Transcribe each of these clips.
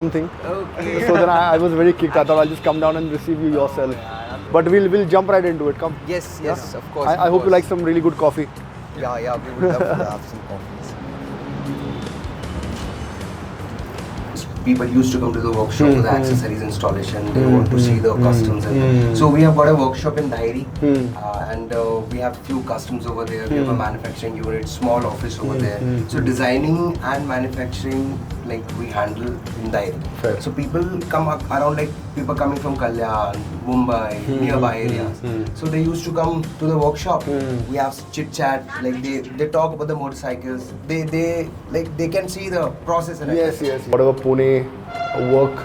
thing. Okay. So then I was very kicked. I thought I'll just come down and receive you yourself. But we'll jump right into it. Come. Yes, Yeah. of course. I hope you like some really good coffee. Yeah, we would love to have some coffees. People used to come to the workshop for the accessories installation. They want to see the customs. And so we have got a workshop in Dhairi, and we have few customs over there. We have a manufacturing unit, small office over there. So designing and manufacturing, like we handle in Dhairi. Fair. So people come around, like people coming from Kalyan, Mumbai, nearby areas. So they used to come to the workshop. We have chit chat, like they talk about the motorcycles. They can see the process and Yes. Whatever Pune work,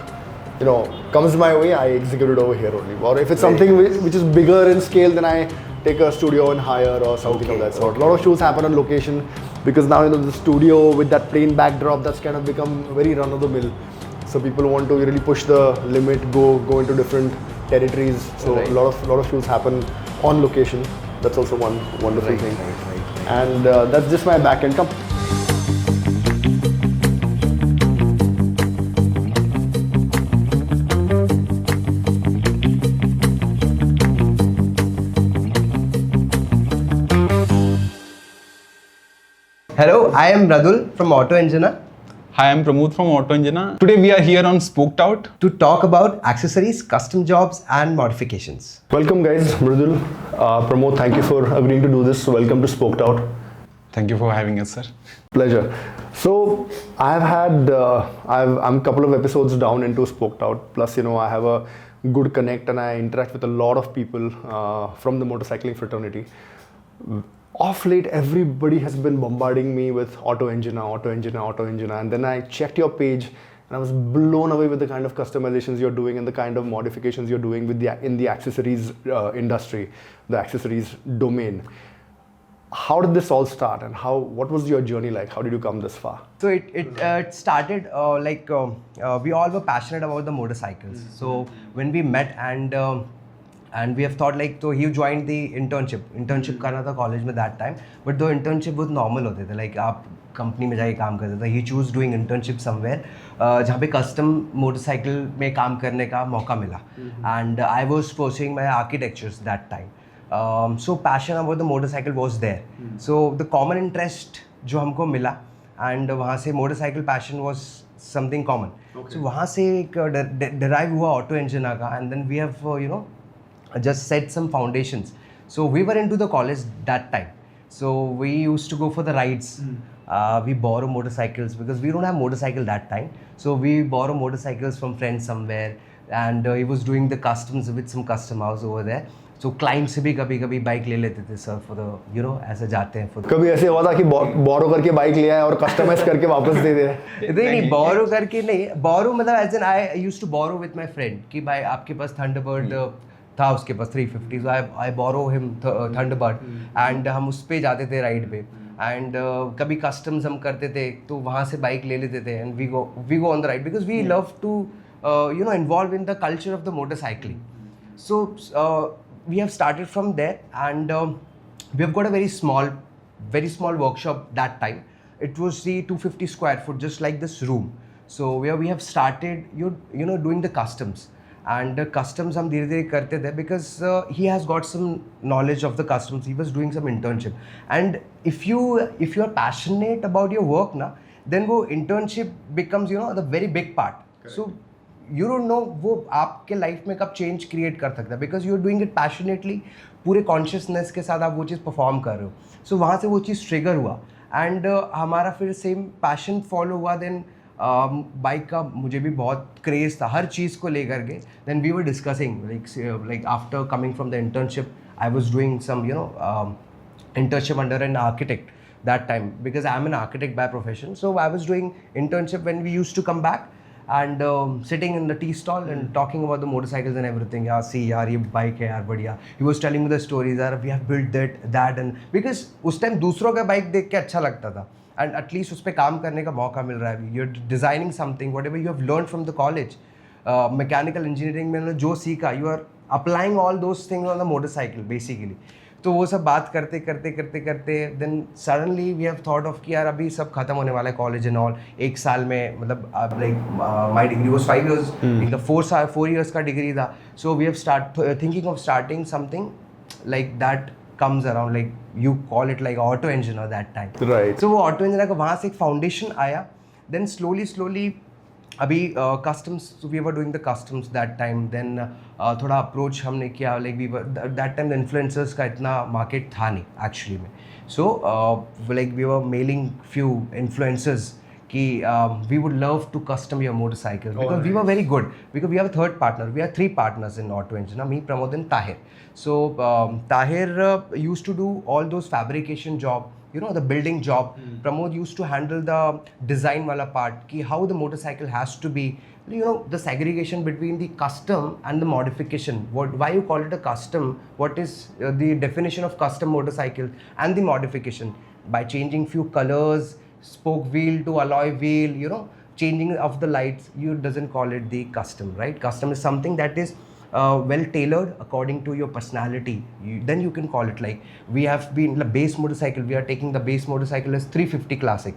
comes my way, I execute it over here only. Or if it's something which is bigger in scale, then I take a studio and hire or something of that sort. A lot of shoots happen on location because now the studio with that plain backdrop, that's kind of become very run of the mill. So people want to really push the limit, go into different territories. So a lot of shoots happen on location. That's also one wonderful thing. Right. And that's just my back end. Come. Hello, I am Radul from Auto Engineer Hi, I'm Pramod from Auto Engineer. Today we are here on Spooked Out. to talk about accessories, custom jobs, and modifications. Welcome guys, Mridul, Pramod, thank you for agreeing to do this. Welcome to Spoked Out. Thank you for having us, sir. Pleasure. So I've had, I'm a couple of episodes down into Spoked Out. Plus, I have a good connect and I interact with a lot of people from the motorcycling fraternity. Off late, everybody has been bombarding me with Auto Engineer. And then I checked your page and I was blown away with the kind of customizations you're doing and the kind of modifications you're doing in the accessories industry, the accessories domain. How did this all start and what was your journey like? How did you come this far? So it started we all were passionate about the motorcycles. So when we met and we have thought so he joined the internship करना था college में that time, but the internship was normal होते थे, like आप company में जाके काम करते थे. He chose doing internship somewhere जहाँ पे custom motorcycle में काम करने का मौका मिला. And I was pursuing my architectures that time. So passion about the motorcycle was there. So the common interest जो हमको मिला and वहाँ से motorcycle passion was something common. So वहाँ से एक derive हुआ auto engineer का, and then we have just set some foundations. So we were into the college that time. So we used to go for the rides. We borrow motorcycles because we don't have motorcycle that time. So we borrow motorcycles from friends somewhere, and he was doing the customs with some custom house over there. So client से भी कभी bike ले लेते थे sir for the ऐसे जाते हैं for the कभी ऐसे हुआ था कि बोरो करके बाइक ले आए और कस्टमाइज करके वापस दे दे? नहीं borrow करके नहीं, borrow मतलब as in I used to borrow with my friend कि भाई आपके पास Thunderbird था, उसके पास 350, so I borrow him Thunderbird and हम उस पे जाते थे राइड पे and कभी customs हम करते थे तो वहाँ से बाइक ले लेते थे and we go on the ride because we love to involve in the culture of the motorcycling. So we have started from there and we have got a very small workshop that time. It was the 250 square foot, just like this room. So where we have started doing the customs. And the customs हम धीरे धीरे करते थे because he has got some knowledge of the customs. He was doing some internship. And if you are passionate about your work ना, then वो internship becomes the very big part. Correct. So you don't know वो आपके life में कब change create कर सकता है because you are doing it passionately, पूरे consciousness के साथ आप वो चीज़ perform कर रहे हो. So वहाँ से वो चीज़ trigger हुआ and हमारा फिर same passion follow हुआ. Then बाइक का मुझे भी बहुत क्रेज़ था हर चीज़ को लेकर के. Then we were discussing like after coming from the internship, I was doing some internship under an architect that time because I'm an architect by profession. So I was doing internship when we used to come back and sitting in the tea stall and talking about the motorcycles and everything. Yeah, see यार ये bike है यार बढ़िया. He was telling me the stories यार we have built that and because उस time दूसरों का bike देख के अच्छा लगता था and at least उस पर काम करने का मौका मिल रहा है. You're designing something, whatever you have learned from the college, mechanical engineering में जो सीखा, you are applying all those things on the motorcycle basically. तो वो सब बात करते करते then suddenly we have thought of कि यार अभी सब खत्म होने वाला है कॉलेज एंड ऑल, एक साल में मतलब like my degree was 5 years, इनका 4 years का डिग्री था. So we have start thinking of starting something like that comes around, like you call it like auto engineer that time. Right. So वो auto engineer का वहाँ से एक foundation आया. Then slowly अभी customs, so we were doing the customs that time. Then थोड़ा approach हमने किया, like we were that time the influencers का इतना market था नहीं actually में. So like we were mailing few influencers कि we would love to custom your motorcycles because we were very good, because we have a third partner. We are 3 partners in Auto Engineer, me, Pramod and Tahir. So Tahir used to do all those fabrication job, you know, the building job. Pramod used to handle the design wala part, ki how the motorcycle has to be, you know, the segregation between the custom and the modification. Why you call it a custom? What is the definition of custom motorcycle and the modification? By changing few colors, spoke wheel to alloy wheel, you know, changing of the lights, you doesn't call it the custom, right? Custom is something that is well tailored according to your personality. Then you can call it, like we have been the base motorcycle, we are taking the base motorcycle as 350 classic.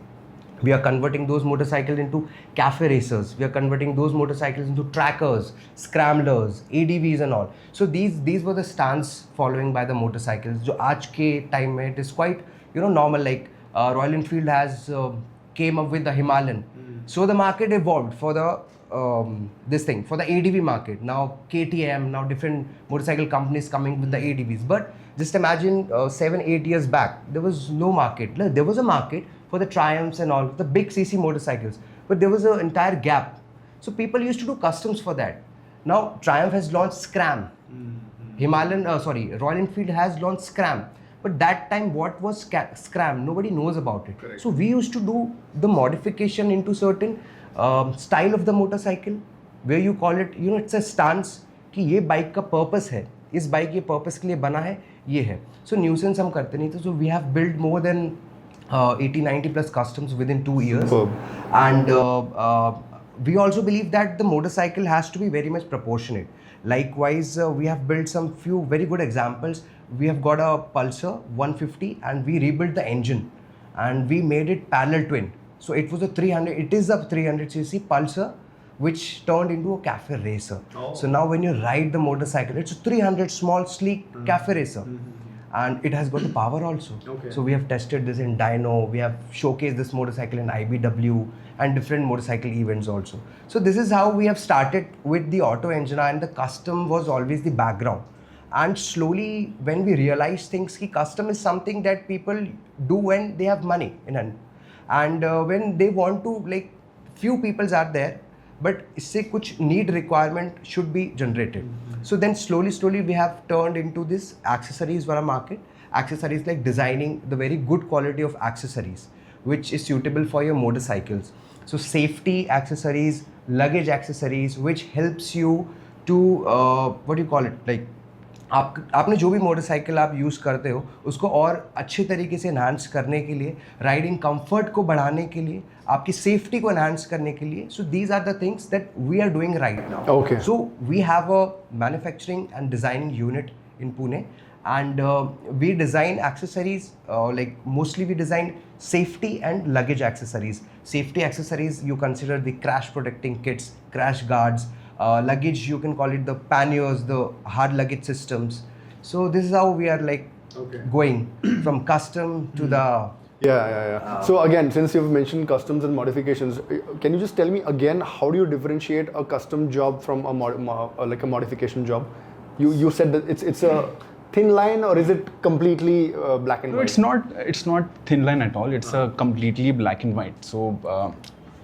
We are converting those motorcycles into cafe racers. We are converting those motorcycles into trackers, scramblers, ADVs and all. So these were the stance following by the motorcycles. जो आज के time में it is quite, you know, normal. Like Royal Enfield has came up with the Himalayan. So the market evolved for the this thing, for the ADV market. Now KTM, now different motorcycle companies coming with the ADVs. But just imagine 7-8 years back, there was no market. There was a market for the Triumphs and all, the big CC motorcycles. But there was an entire gap. So people used to do customs for that. Now Triumph has launched Scram. Royal Enfield has launched Scram. But that time, what was Scram? Nobody knows about it. Correct. So we used to do the modification into certain style of the motorcycle, where you call it, you know, it's a stance कि ये bike का purpose है, इस bike ये purpose के लिए बना है, ये है. So nuisance हम करते नहीं थे. So we have built more than 80-90 plus customs within 2 years. Superb. And we also believe that the motorcycle has to be very much proportionate. Likewise, we have built some few very good examples. We have got a Pulsar 150 and we rebuilt the engine and we made it parallel twin. So it was a 300cc Pulsar which turned into a cafe racer. Oh. So now when you ride the motorcycle, it's a 300 small sleek cafe racer. And it has got the power also. Okay. So we have tested this in dyno, we have showcased this motorcycle in IBW and different motorcycle events also. So this is how we have started with the Auto Engineer, and the custom was always the background. And slowly when we realized things, ki custom is something that people do when they have money in hand. And when they want to, like, few peoples are there, but इससे कुछ need requirement should be generated. So then slowly we have turned into this accessories wala market. Accessories like designing the very good quality of accessories which is suitable for your motorcycles. So safety accessories, luggage accessories, which helps you to what do you call it, like आपने जो भी motorcycle आप use करते हो उसको और अच्छे तरीके से एनहांस करने के लिए, राइडिंग कंफर्ट को बढ़ाने के लिए, आपकी सेफ्टी को एनहांस करने के लिए. So these are the things that we are doing right now. Okay. So we have a manufacturing and designing unit in Pune, and we design accessories, like mostly we design safety and luggage accessories. Safety accessories, you consider the crash protecting kits, crash guards. Luggage, you can call it the panniers, the hard luggage systems. So this is how we are like going from custom to the Yeah. So again, since you've mentioned customs and modifications, can you just tell me again, how do you differentiate a custom job from a like a modification job? You said that it's a thin line, or is it completely black and No, white? it's not thin line at all. It's a completely black and white. So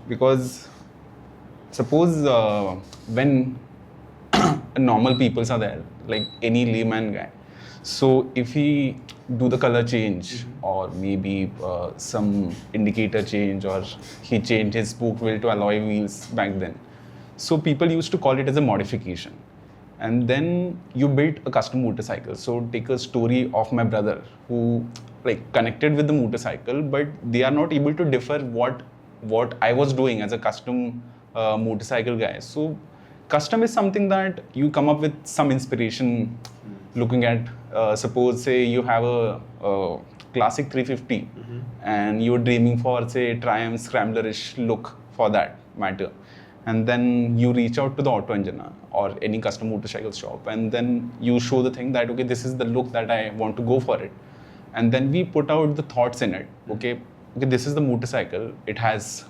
because suppose when normal peoples are there, like any layman guy, so if he do the color change or maybe some indicator change, or he changed his spoke wheel to alloy wheels back then, so people used to call it as a modification. And then you built a custom motorcycle. So take a story of my brother who like connected with the motorcycle, but they are not able to differ what I was doing as a custom motorcycle guy. So custom is something that you come up with some inspiration, looking at, suppose say you have a classic 350 and you're dreaming for say Triumph Scrambler-ish look for that matter, and then you reach out to the auto engineer or any custom motorcycle shop, and then you show the thing that okay, this is the look that I want to go for it, and then we put out the thoughts in it. Okay, this is the motorcycle, it has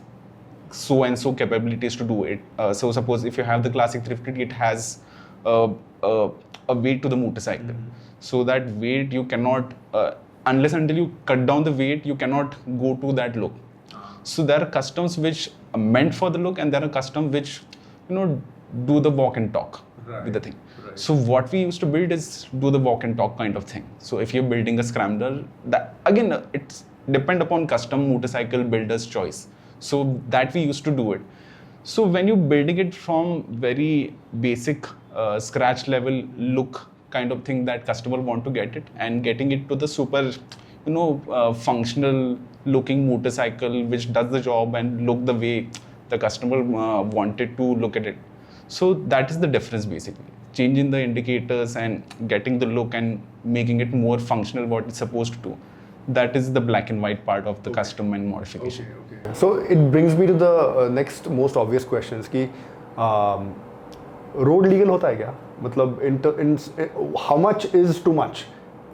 so and so capabilities to do it. So suppose if you have the classic 350, it has a weight to the motorcycle. So that weight you cannot, unless until you cut down the weight, you cannot go to that look. So there are customs which are meant for the look, and there are customs which, you know, do the walk and talk with the thing. So what we used to build is do the walk and talk kind of thing. So if you're building a scrambler, that again it's depend upon custom motorcycle builder's choice. So that we used to do it. So when you're building it from very basic scratch level look kind of thing that customer want to get it, and getting it to the super, you know, functional looking motorcycle which does the job and look the way the customer wanted to look at it. So that is the difference basically. Changing the indicators and getting the look and making it more functional what it's supposed to do. That is the black and white part of the custom and modification. So it brings me to the next most obvious questions कि road legal होता है क्या? मतलब how much is too much?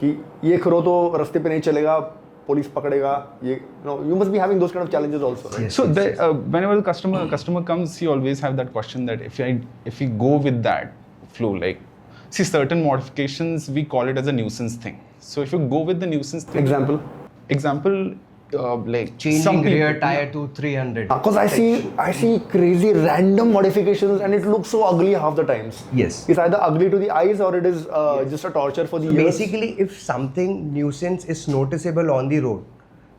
कि ये करो तो रास्ते पे नहीं चलेगा, police पकड़ेगा, ये you must be having those kind of challenges also, right? Yes, so whenever the customer comes, you always have that question that if we go with that flow, like see certain modifications we call it as a nuisance thing. So if you go with the nuisance thing, example like changing rear tire to 300. Because I see crazy random modifications and it looks so ugly half the times. Yes. It's either ugly to the eyes or it is just a torture for the ears. Basically, if something nuisance is noticeable on the road,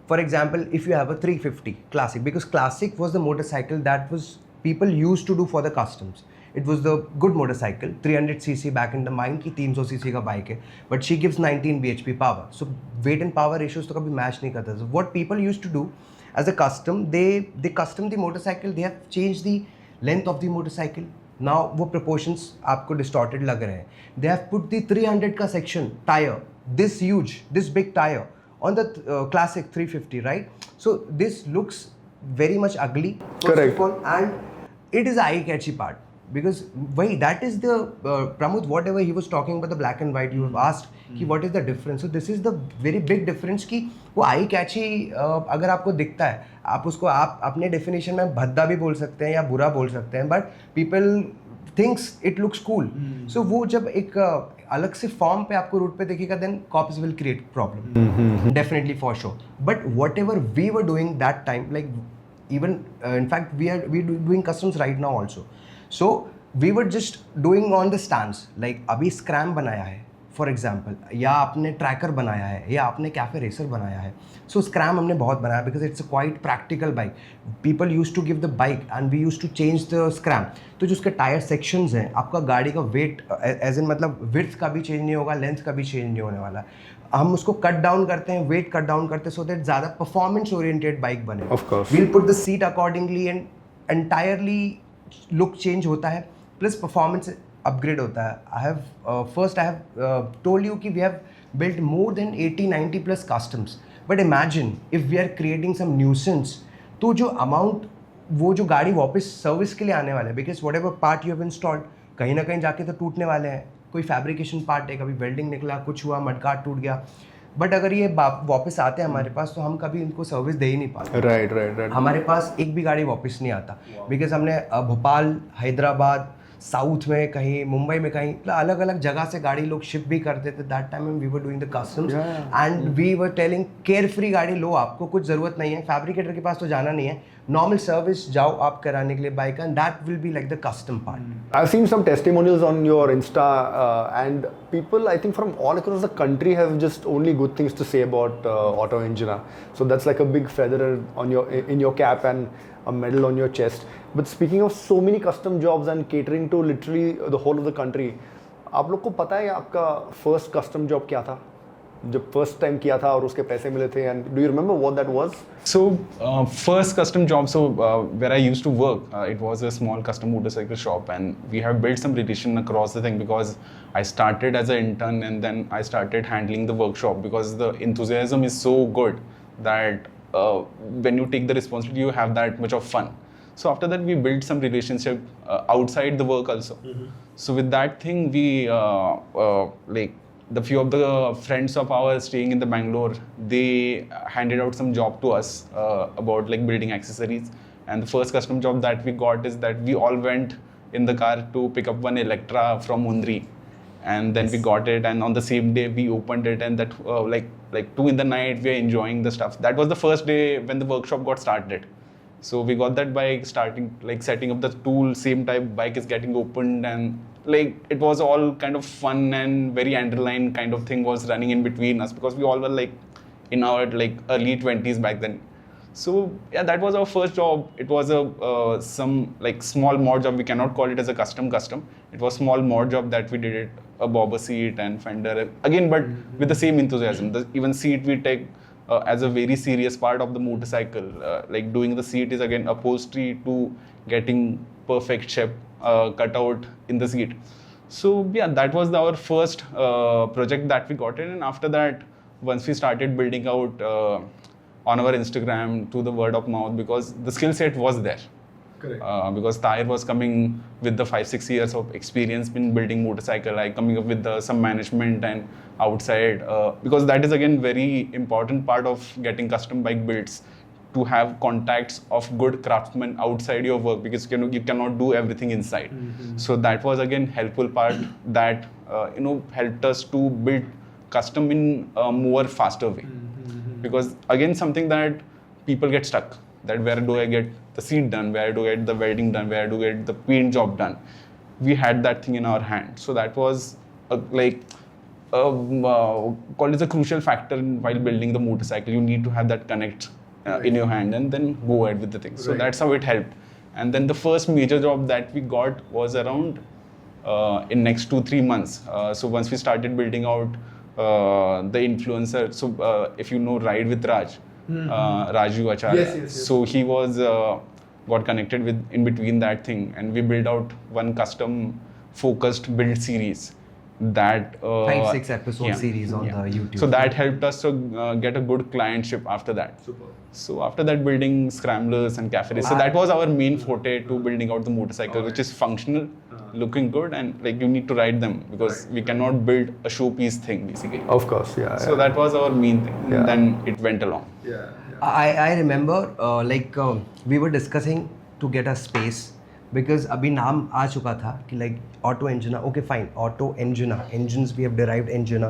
for example, if you have a 350 classic, because classic was the motorcycle that was people used to do for the customs. It was the good motorcycle, 300cc back in the mind कि 300cc का bike है, but she gives 19 bhp power. So weight and power ratios तो कभी match नहीं करता. So what people used to do as a custom, they custom the motorcycle. They have changed the length of the motorcycle. Now वो proportions आपको distorted लग रहे हैं. They have put the 300 का section tire, this huge, this big tire on the classic 350, right? So this looks very much ugly. Correct. And it is eye-catchy part. Because why that is the Pramod, whatever he was talking about the black and white, you have asked कि what is the difference. So this is the very big difference कि वो eye catchy अगर आपको दिखता है, आप उसको आप अपने definition में भद्दा भी बोल सकते हैं या बुरा बोल सकते हैं, but people thinks it looks cool. So वो जब एक अलग से form पे आपको route पे दिखेगा, then cops will create problem. Definitely for sure. But whatever we were doing that time, like even in fact we doing customs right now also. So we were just doing on the stance, like अभी scram बनाया है, for example, या आपने tracker बनाया है, या आपने cafe racer बनाया है. So scram हमने बहुत बनाया because it's a quite practical bike. People used to give the bike and we used to change the scram. तो जो उसके tire sections हैं, आपका गाड़ी का weight, as in मतलब width का भी change नहीं होगा, length का भी change नहीं होने वाला. हम उसको कट डाउन करते हैं, वेट कट डाउन करते हैं सो दैट ज़्यादा परफॉर्मेंस ओरिएंटेड बाइक बने. Of course. We'll put the seat accordingly and entirely look change होता है प्लस परफॉर्मेंस अपग्रेड होता है. आई हैव टोल्ड यू कि we have built more than 80-90 plus customs, but imagine if we are creating some nuisance, तो जो amount वो जो गाड़ी वापस सर्विस के लिए आने वाले हैं, because what ever part you have installed कहीं ना कहीं जाके तो टूटने वाले हैं. कोई फैब्रिकेशन पार्ट है, कभी वेल्डिंग निकला, कुछ हुआ, मडगार्ड टूट गया, बट अगर ये वापस आते हैं हमारे पास तो हम कभी इनको सर्विस दे ही नहीं पाते. राइट. हमारे पास एक भी गाड़ी वापस नहीं आता बिकॉज हमने भोपाल, हैदराबाद, साउथ में कहीं, मुंबई में कहीं, अलग अलग जगह से गाड़ी लोग शिप भी करते थे. That time we were doing the customs and we were telling care free गाड़ी लो, आपको कुछ ज़रूरत नहीं है, फैब्रिकेटर के पास तो जाना नहीं है, नॉर्मल सर्विस जाओ आप कराने के लिए bike, and that will be like the custom part. I've seen some testimonials on your Insta and people I think from all across the country have just only good things to say about Auto Engineer. So that's like a big feather on in your cap and a medal on your chest. But speaking of so many custom jobs and catering to literally the whole of the country, आप लोग को पता है आपका first custom job क्या था? जब first time किया था और उसके पैसे मिले थे, and do you remember what that was? So, first custom job, where I used to work, it was a small custom motorcycle shop, and we have built some relation across the thing because I started as an intern and then I started handling the workshop because the enthusiasm is so good that when you take the responsibility, you have that much of fun. So after that, we built some relationship outside the work also. So with that thing, we like the few of the friends of ours staying in the Bangalore, they handed out some job to us about like building accessories. And the first custom job that we got is that we all went in the car to pick up one Electra from Mundri, and then we got it. And on the same day, we opened it, and that like 2 in the night, we are enjoying the stuff. That was the first day when the workshop got started. So we got that bike, starting like setting up the tool, same type bike is getting opened, and like it was all kind of fun and very adrenaline kind of thing was running in between us because we all were like in our like early 20s back then. So yeah, that was our first job. It was a some like small mod job. We cannot call it as a custom. It was small mod job that we did it, a bobber seat and fender again, but with the same enthusiasm. The even seat we take as a very serious part of the motorcycle. Like doing the seat is again upholstery to getting perfect shape cut out in the seat. So yeah, that was our first project that we got in, and after that, once we started building out on our Instagram to the word of mouth, because the skill set was there. Correct. Because Tahir was coming with the 5-6 years of experience in building motorcycle, like coming up with some management and outside, because that is again very important part of getting custom bike builds, to have contacts of good craftsmen outside your work, because you cannot do everything inside. So that was again helpful part that helped us to build custom in a more faster way. Because again, something that people get stuck, that where do I get the seat done, where do I get the welding done, where do I get the paint job done. We had that thing in our hand. So that was called as a crucial factor while building the motorcycle. You need to have that connect in your hand and then go ahead with the thing. So that's how it helped. And then the first major job that we got was around in next 2-3 months. So once we started building out the influencer, so if you know Ride with Raj, Raju Acharya. Yes. So he was got connected with in between that thing, and we built out one custom focused build series that 5-6 episode series on the YouTube. So that helped us to get a good clientship after that. Super. So after that, building scramblers and cafes. So that was our main forte to building out the motorcycle, which is functional, looking good, and like you need to ride them, because we cannot build a showpiece thing basically. Of course, yeah. So that was our main thing. Yeah. And then it went along. Yeah. I remember we were discussing to get a space, because अभी नाम आ चुका था कि like auto engine, okay fine, auto engine, engines we have derived engine.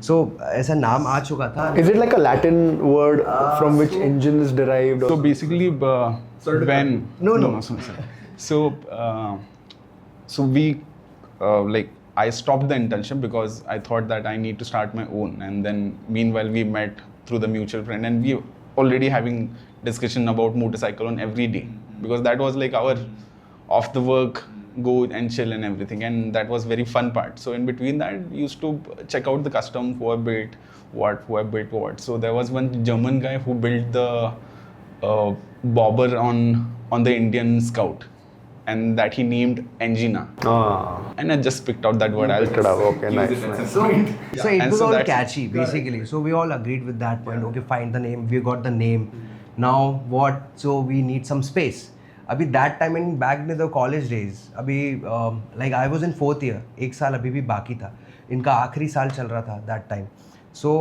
So ऐसा नाम आ चुका था. Is it like a Latin word from which engine is derived? Or So basically, when No. So we like I stopped the internship because I thought that I need to start my own, and then meanwhile we met through the mutual friend, and we already having discussion about motorcycle on every day, because that was like our off the work go and chill and everything, and that was very fun part. So in between that, we used to check out the custom, who have built what. So there was one German guy who built the bobber on the Indian Scout, and that he named Engina. And I just picked out that word. I'll picked it up. Okay, nice. So it And was so all that's- catchy basically. So we all agreed with that point. Okay, find the name. We got the name. Now what? So we need some space. अभी that time in back in the college days, अभी like I was in 4th year, एक साल अभी भी बाकी था, इनका आखिरी साल चल रहा था that time. So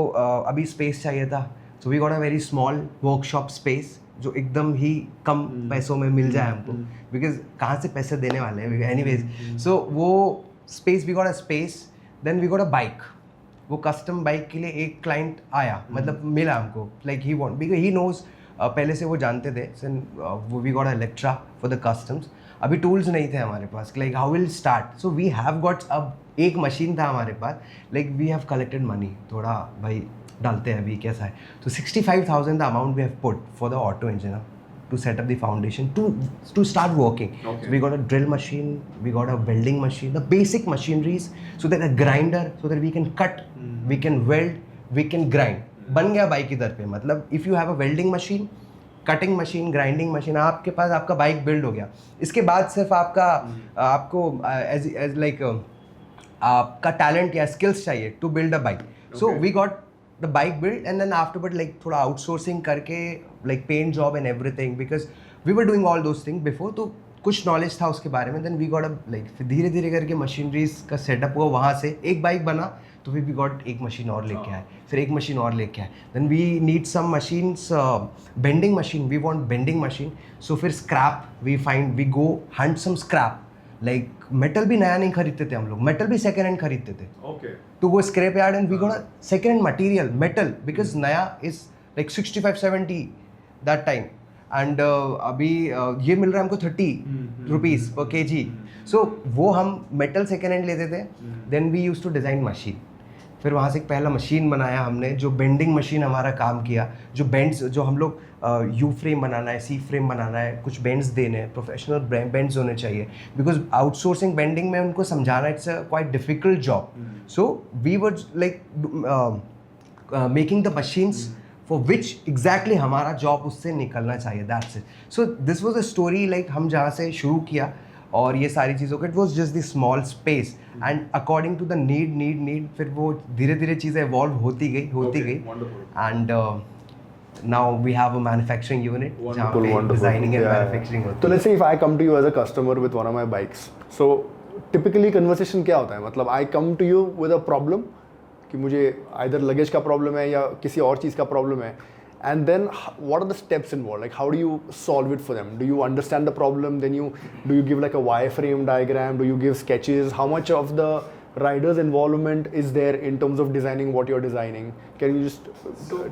अभी space चाहिए था. So we got a very small workshop space जो एकदम ही कम पैसों में मिल जाए हमको, because कहाँ से पैसे देने वाले हैं anyways. So वो space, we got a space, then we got a bike. वो custom bike के लिए एक client आया, मतलब मिला हमको, like he want, because he knows पहले से वो जानते थे. वो we got Electra for the customs. अभी टूल्स नहीं थे हमारे पास, like how will start. So we have got, अब एक मशीन था हमारे पास, like we have collected money, थोड़ा भाई डालते हैं अभी कैसा है. तो 65,000 the amount we have put for the auto engine to set up the foundation to start working. Okay. So we got a drill machine, we got a welding machine, the basic machineries, so that a grinder, so that we can cut, we can weld, we can grind, बन गया bike इधर पे। मतलब if you have a welding machine, cutting machine, grinding machine, आपके पास आपका bike build हो गया। इसके बाद सिर्फ आपको एज लाइक आपका टैलेंट या स्किल्स चाहिए to build a bike. So we got the bike build and then afterward like थोड़ा आउटसोर्सिंग करके like paint job and everything, because we were doing all those thing before, तो कुछ knowledge था उसके बारे में। Then we got a like फिर धीरे धीरे करके मशीनरीज का सेटअप हुआ, वहाँ से एक बाइक बना तो वी गॉट एक मशीन और लेके आए, फिर एक मशीन और लेके आए। Then we need some machines, bending machine, we want bending machine. So फिर scrap we find, we go hunt some scrap, like metal भी नया नहीं खरीदते थे हम लोग, मेटल भी सेकेंड हैंड खरीदते थे। To go scrap yard and we got a second hand material metal, because नया is like 65-70 that time, and अभी ये मिल रहा है हमको 30 रुपीज़ पर kg। सो वो हम मेटल सेकेंड हैंड लेते थे। Then we use to design machine, फिर वहाँ से एक पहला मशीन बनाया हमने, जो बेंडिंग मशीन हमारा काम किया, जो बेंड्स, जो हम लोग यू फ्रेम बनाना है, सी फ्रेम बनाना है, कुछ बेंड्स देने हैं, प्रोफेशनल बेंड्स होने चाहिए, बिकॉज आउटसोर्सिंग बेंडिंग में उनको समझाना it's a quite difficult job. So we were like making the machines for which exactly हमारा जॉब उससे निकलना चाहिए, that's it. So this was a story, like हम जहाँ से शुरू किया और ये सारी चीज़ों का, it was just the small space and according to the need, फिर वो धीरे धीरे चीज़ें इवॉल्व होती गई and now we have a manufacturing unit जहाँ पे डिजाइनिंग एंड मैन्युफैक्चरिंग होती है। तो let's say if I come to you as a customer with one of my bikes, so typically conversation क्या होता है? मतलब I come to you with a problem कि मुझे आइदर लगेज का प्रॉब्लम है या किसी और चीज़ का प्रॉब्लम है, and then what are the steps involved? Like how do you solve it for them? Do you understand the problem, then do you give like a wireframe diagram, do you give sketches? How much of the rider's involvement is there in terms of designing what you're designing? Can you just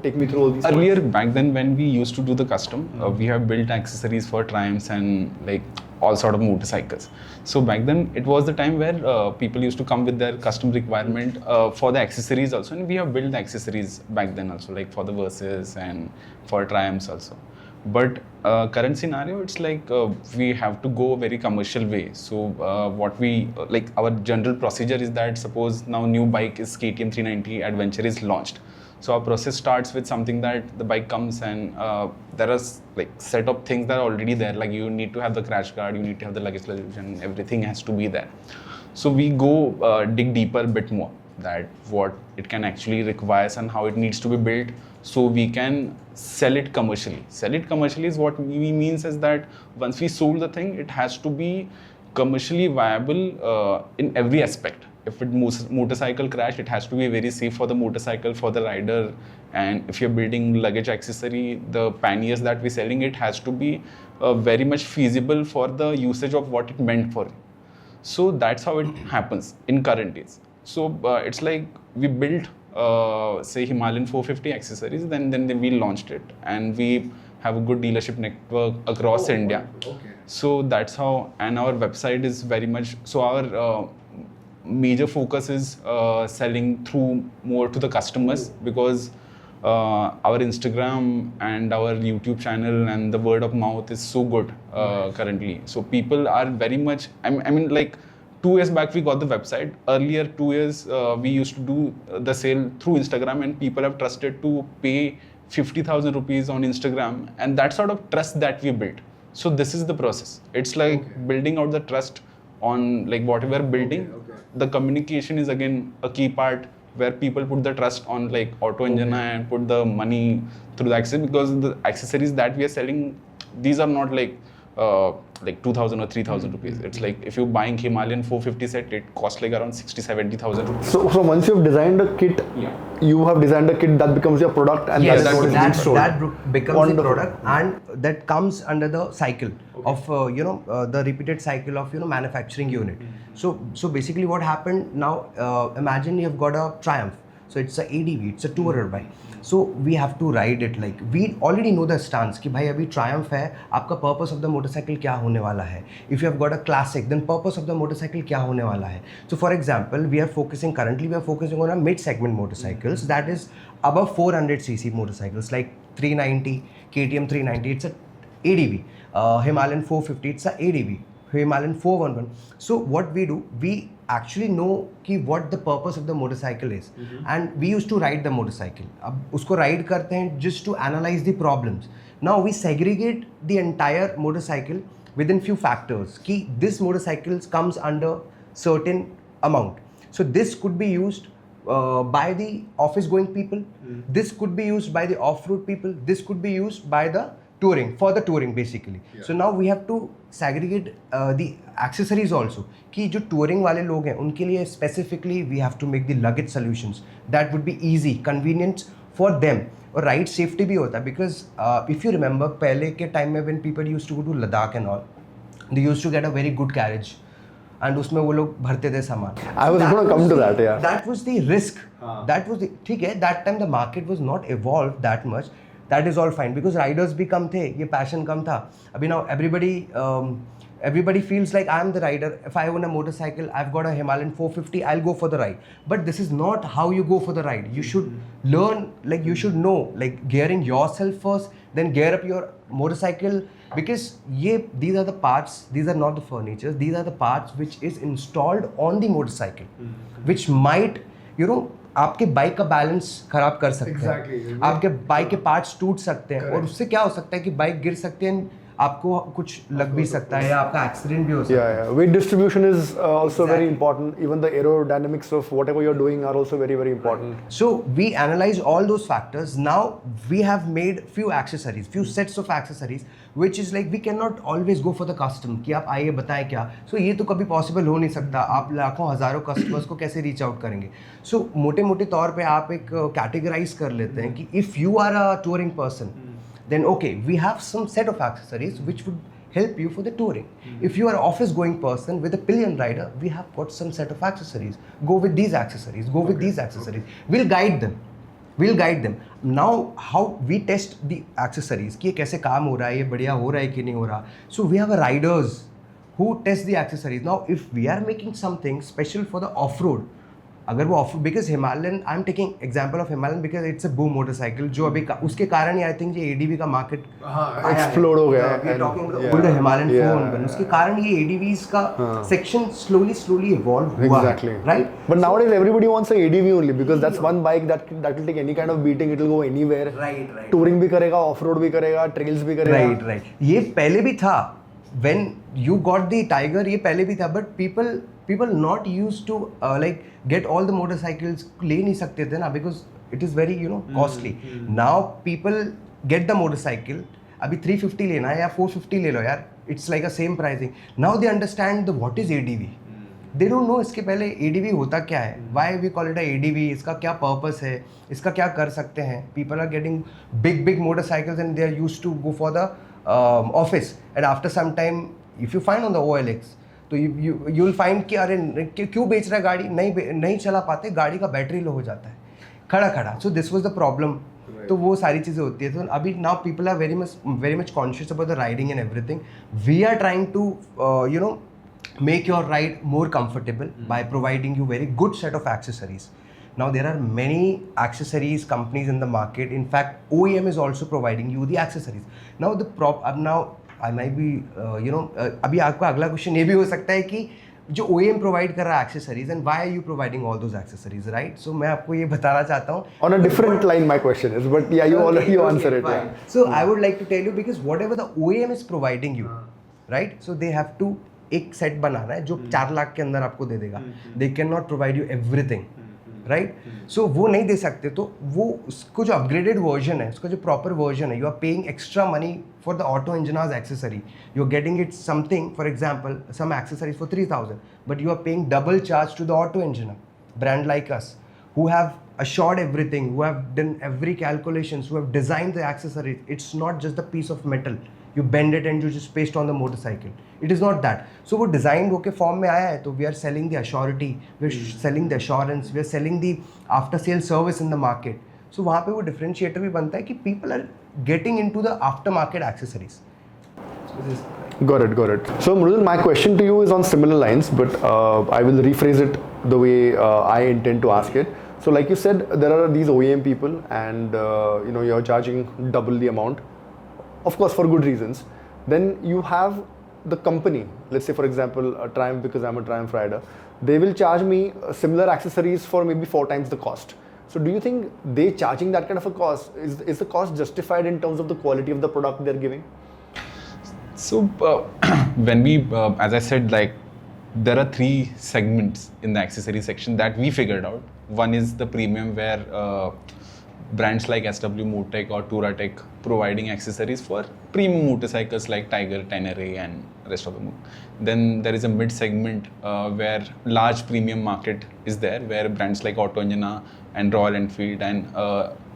take me through all these Earlier, points? back then, when we used to do the custom, we have built accessories for Triumphs and like all sort of motorcycles. So back then, it was the time where people used to come with their custom requirement for the accessories also, and we have built the accessories back then also, like for the Versys and for Triumphs also. But current scenario, it's like we have to go a very commercial way. So what we like, our general procedure is that suppose now new bike is KTM 390 Adventure is launched. So our process starts with something that the bike comes and there are like set of things that are already there. Like you need to have the crash guard, you need to have the luggage solution, everything has to be there. So we go dig deeper a bit more that what it can actually requires and how it needs to be built, so we can sell it commercially. Sell it commercially is what we means is that once we sold the thing, it has to be commercially viable in every aspect. If it motorcycle crash, it has to be very safe for the motorcycle, for the rider, and if you're building luggage accessory, the panniers that we're selling, it has to be very much feasible for the usage of what it meant for. So that's how it happens in current days. So it's like we built say Himalayan 450 accessories, then we launched it, and we have a good dealership network across India. Okay. So that's how, and our website is very much, so our major focus is selling through more to the customers, because our Instagram and our YouTube channel and the word of mouth is so good currently. So people are very much, I mean like 2 years back we got the website. Earlier 2 years we used to do the sale through Instagram, and people have trusted to pay 50,000 rupees on Instagram, and that sort of trust that we built. So this is the process. It's like building out the trust on like what we are building. The communication is again a key part, where people put the trust on like Auto Engine and put the money through the accessories, because the accessories that we are selling, these are not like 2,000 or 3,000 rupees. It's like if you're buying Himalayan 450 set, it costs like around 60,000-70,000 rupees. So once you've designed a kit, you have designed a kit that becomes your product, and Yes, that is what is being sold. that becomes Wonderful. the product, and that comes under the cycle of the repeated cycle of manufacturing unit. So basically what happened now, imagine you've got a Triumph, so it's a ADV, it's a tourer bike. So we have to ride it, like we already know the stance कि भाई अभी Triumph है, आपका purpose of the motorcycle क्या होने वाला है. If you have got a classic, then purpose of the motorcycle क्या होने वाला है. So for example, we are focusing on a mid-segment motorcycles, that is above 400cc motorcycles like 390, KTM 390, it's a ADV. Himalayan 450, it's a ADV. Himalayan 411. So what we do, we actually know कि what the purpose of the motorcycle is, and we used to ride the motorcycle. अब उसको ride करते हैं just to analyze the problems. Now we segregate the entire motorcycle within few factors. कि this motorcycle comes under certain amount. So this could be used by the office going people. This could be used by the off-road people. This could be used by the touring, for the touring basically. So now we have to segregate the accessories also. कि जो touring वाले लोग हैं उनके लिए specifically we have to make the luggage solutions that would be easy, convenient for them. और ride safety भी होता है because if you remember पहले के time में when people used to go to Ladakh and all, they used to get a very good carriage. And उसमें वो लोग भरते थे सामान. I was going to come to that, yeah. That was the risk. That was the ठीक है. That time the market was not evolved that much. That is all fine because riders भी कम थे. ये passion कम था. अभी now everybody feels like I am the rider. If I own a motorcycle, I've got a Himalayan 450. I'll go for the ride. But this is not how you go for the ride. You should learn, like you should know, like gearing yourself first, then gear up your motorcycle. Because these are the parts, these are not the furniture, these are the parts which is installed on the motorcycle, which might, you know, आपके bike का balance खराब कर सकते हैं, आपके bike के parts टूट सकते हैं और उससे क्या हो सकता है कि बाइक गिर सकते हैं, आपको कुछ लग भी सकता है या आपका एक्सीडेंट भी हो सकता है. Yeah. Weight distribution is also very important. Even the aerodynamics of whatever you're doing are also very, very important. So we analyze all those factors. Now we have made few accessories, few sets of accessories, which is like we cannot always go for the custom कि आप आइए बताएं क्या. So ये तो कभी possible हो नहीं सकता. आप लाखों हजारों customers को कैसे reach out करेंगे. So मोटे मोटे तौर पे आप एक categorize कर लेते हैं कि if you are a touring person, then okay, we have some set of accessories which would help you for the touring. If you are an office going person with a pillion rider, we have got some set of accessories. Go with these accessories, go with these accessories. We'll guide them. We'll guide them. Now how we test the accessories कि ये कैसे काम हो रहा है, ये बढ़िया हो रहा है कि नहीं हो रहा. So we have a riders who test the accessories. Now if we are making something special for the off-road, अगर वो off because Himalayan I am taking example of Himalayan because it's a boom motorcycle जो अभी उसके कारण ही I think ये ADV का market explode हो गया. We are talking about the Himalayan 411 उसके कारण ये एडीवीज का सेक्शन स्लोली इवॉल्व हुआ. Exactly. Right. But nowadays everybody wants a ADV only because that's one bike that will take any kind of beating. It will go anywhere. Right. Touring भी करेगा, off-road भी करेगा, trails भी करेगा. Right. ये पहले भी था. When you got the Tiger, ये पहले भी था, but people not used to like get all the motorcycles ले नहीं सकते थे ना because it is very costly. Now people get the motorcycle. अभी 350 लेना है या 450 ले लो यार. It's like a same pricing. Now they understand the what is ADV. They don't know इसके पहले ADV होता क्या है. Why we call it a ADV? इसका क्या purpose है? इसका क्या कर सकते हैं? People are getting big motorcycles and they are used to go for the office. And after some time, if you find on the OLX, तो you will find कि अरे क्यों बेच रहा है गाड़ी, नहीं चला पाते, गाड़ी का बैटरी लो हो जाता है खड़ा. So this was the problem. तो वो सारी चीज़ें होती है. तो अभी now people are very much conscious about the riding and everything. We are trying to make your ride more comfortable by providing you very good set of accessories. Now there are many accessories companies in the market. In fact, OEM is also providing you the accessories. Now now I might be अभी आपका अगला question ये भी हो सकता है कि जो OEM प्रोवाइड कर रहा है accessories and why are you providing all those accessories, right? So मैं आपको ये बताना चाहता हूँ. On a different line my question is, but yeah, you already answered it. Fine. Yeah. So I would like to tell you because whatever the OEM is providing you, right? So they have to एक set बनाना है जो 4 लाख के अंदर आपको दे देगा. They cannot provide you everything. Right. So वो नहीं दे सकते. तो वो उसको जो अपग्रेडेड वर्जन है, उसका जो प्रॉपर वर्जन है, you are paying extra money for the auto engineers accessory. You are getting it something, for example some accessories for 3000, but you are paying double charge to the auto engineer brand like us who have assured everything, who have done every calculations, who have designed the accessories. It's not just the piece of metal you bend it and you just paste on the motorcycle. It is not that. So वो design होके form में आया है तो we are selling the assurity, we are selling the assurance, we are selling the after sale service in the market. So वहाँ पे वो differentiator भी बनता है कि people are getting into the aftermarket accessories. Got it. So Mrudul, my question to you is on similar lines, but I will rephrase it the way I intend to ask it. So like you said, there are these OEM people and you're charging double the amount, of course for good reasons. Then you have the company, let's say for example, a Triumph, because I'm a Triumph rider, they will charge me similar accessories for maybe 4 times the cost. So do you think they charging that kind of a cost, is the cost justified in terms of the quality of the product they're giving? So when we, as I said, like there are 3 segments in the accessory section that we figured out. One is the premium, where brands like SW Motec or Touratech providing accessories for premium motorcycles like Tiger, Tenere and rest of them. Then there is a mid segment where large premium market is there, where brands like Auto Anjana and Royal Enfield and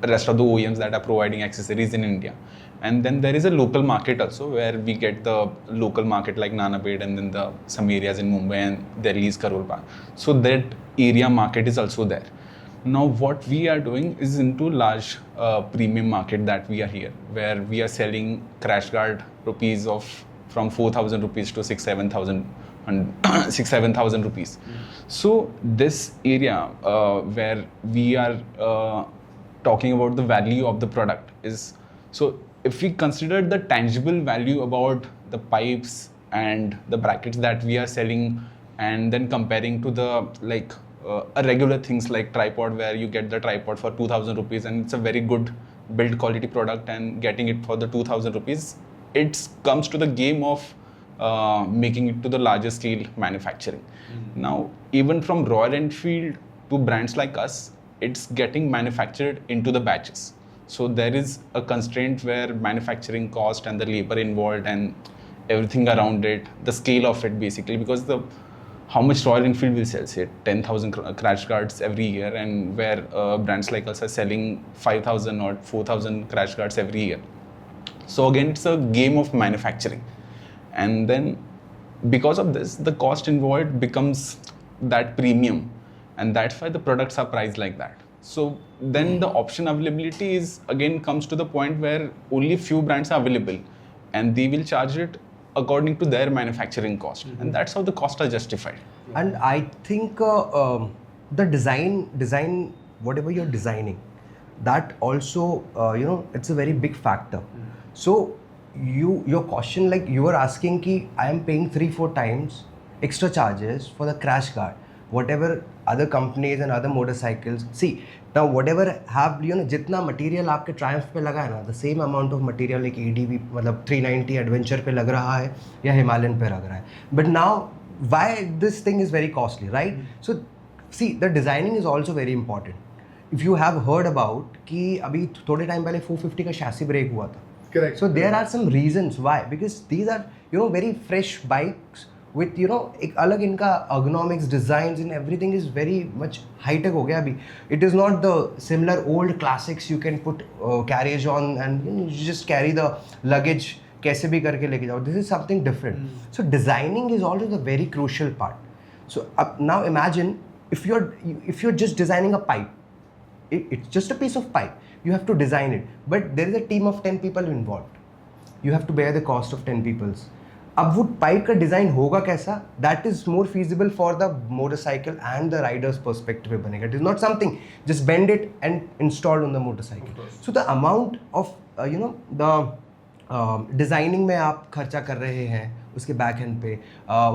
rest of the OEMs that are providing accessories in India. And then there is a local market also, where we get the local market like Nanabed, and then some areas in Mumbai and Delhi's Karol Bagh. So that area market is also there. Now what we are doing is into large premium market that we are here, where we are selling crash guard rupees from 4,000 rupees to 6,000-7,000 and 6,000-7,000 rupees. So this area where we are talking about the value of the product is, so if we consider the tangible value about the pipes and the brackets that we are selling, and then comparing to the a regular things like tripod, where you get the tripod for 2,000 rupees and it's a very good build quality product, and getting it for the 2,000 rupees, it comes to the game of making it to the larger scale manufacturing. Now, even from Royal Enfield to brands like us, it's getting manufactured into the batches. So there is a constraint where manufacturing cost and the labor involved and everything around it, the scale of it basically, because how much Royal Enfield will sell, say 10,000 crash guards every year, and where brands like us are selling 5,000 or 4,000 crash guards every year. So again, it's a game of manufacturing. And then because of this, the cost involved becomes that premium, and that's why the products are priced like that. So then the option availability is again comes to the point where only few brands are available, and they will charge it according to their manufacturing cost, and that's how the costs are justified. And I think the design, whatever you're designing, that also it's a very big factor. So your question, like you were asking ki I am paying 3-4 times extra charges for the crash guard, whatever other companies and other motorcycles. See, now whatever have जितना material आपके Triumph पे लगा है ना, the same amount of material like ADV मतलब 390 Adventure पे लग रहा है या Himalayan पे लग रहा है. But now why this thing is very costly, right? So see, the designing is also very important. If you have heard about कि अभी थोड़े टाइम पहले 450 का chassis break हुआ था. Correct. So there are some reasons why, because these are very fresh bikes with एक अलग इनका ergonomics, designs and everything is very much high tech हो गया अभी. It is not the similar old classics you can put carriage on and you just carry the luggage कैसे भी करके लेके जाओ. This is something different. So designing is always a very crucial part. So now imagine if you're just designing a pipe, it's just a piece of pipe. You have to design it, but there is a team of 10 people involved. You have to bear the cost of 10 people's. अब वो pipe का design होगा कैसा, that is more feasible for the motorcycle and the Riders perspective में बनेगा. It is not something just bend it and installed on the motorcycle. So the amount of the designing में आप खर्चा कर रहे हैं उसके बैक एंड पे,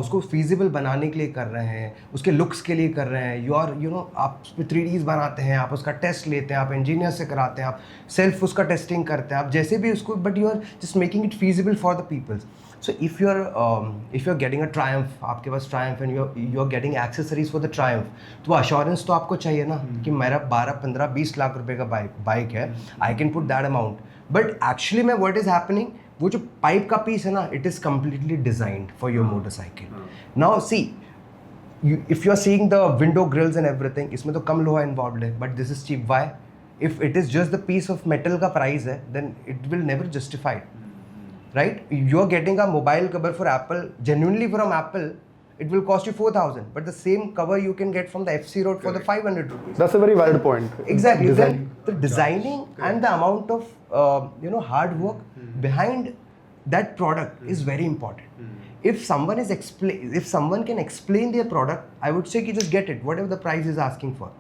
उसको फीजिबल बनाने के लिए कर रहे हैं, उसके लुक्स के लिए कर रहे हैं. आप 3Ds बनाते हैं, आप उसका टेस्ट लेते हैं, आप इंजीनियर से कराते हैं, आप सेल्फ उसका टेस्टिंग करते हैं, आप जैसे भी उसको, but you are just making it feasible for the peoples. So if you're getting a Triumph, आपके पास Triumph and you're getting accessories for the Triumph, तो assurance तो आपको चाहिए ना कि मेरा 12, 15, 20 लाख रुपए का बाइक है, I can put that amount. But actually में what is happening, वो जो पाइप का पीस है ना, it is completely designed for your motorcycle. Now see, if you are seeing the window grills and everything, इसमें तो कम लोहा involved है, but this is cheap. Why? If it is just the piece of metal का price है, then it will never justify it. Right? You're getting a mobile cover for Apple, genuinely from Apple, it will cost you 4,000, but the same cover you can get from the FC Road for the 500 rupees. That's a very valid point. Exactly. The designing and the amount of hard work behind that product is very important. If someone can explain their product, I would say कि just get it, whatever the price is asking for.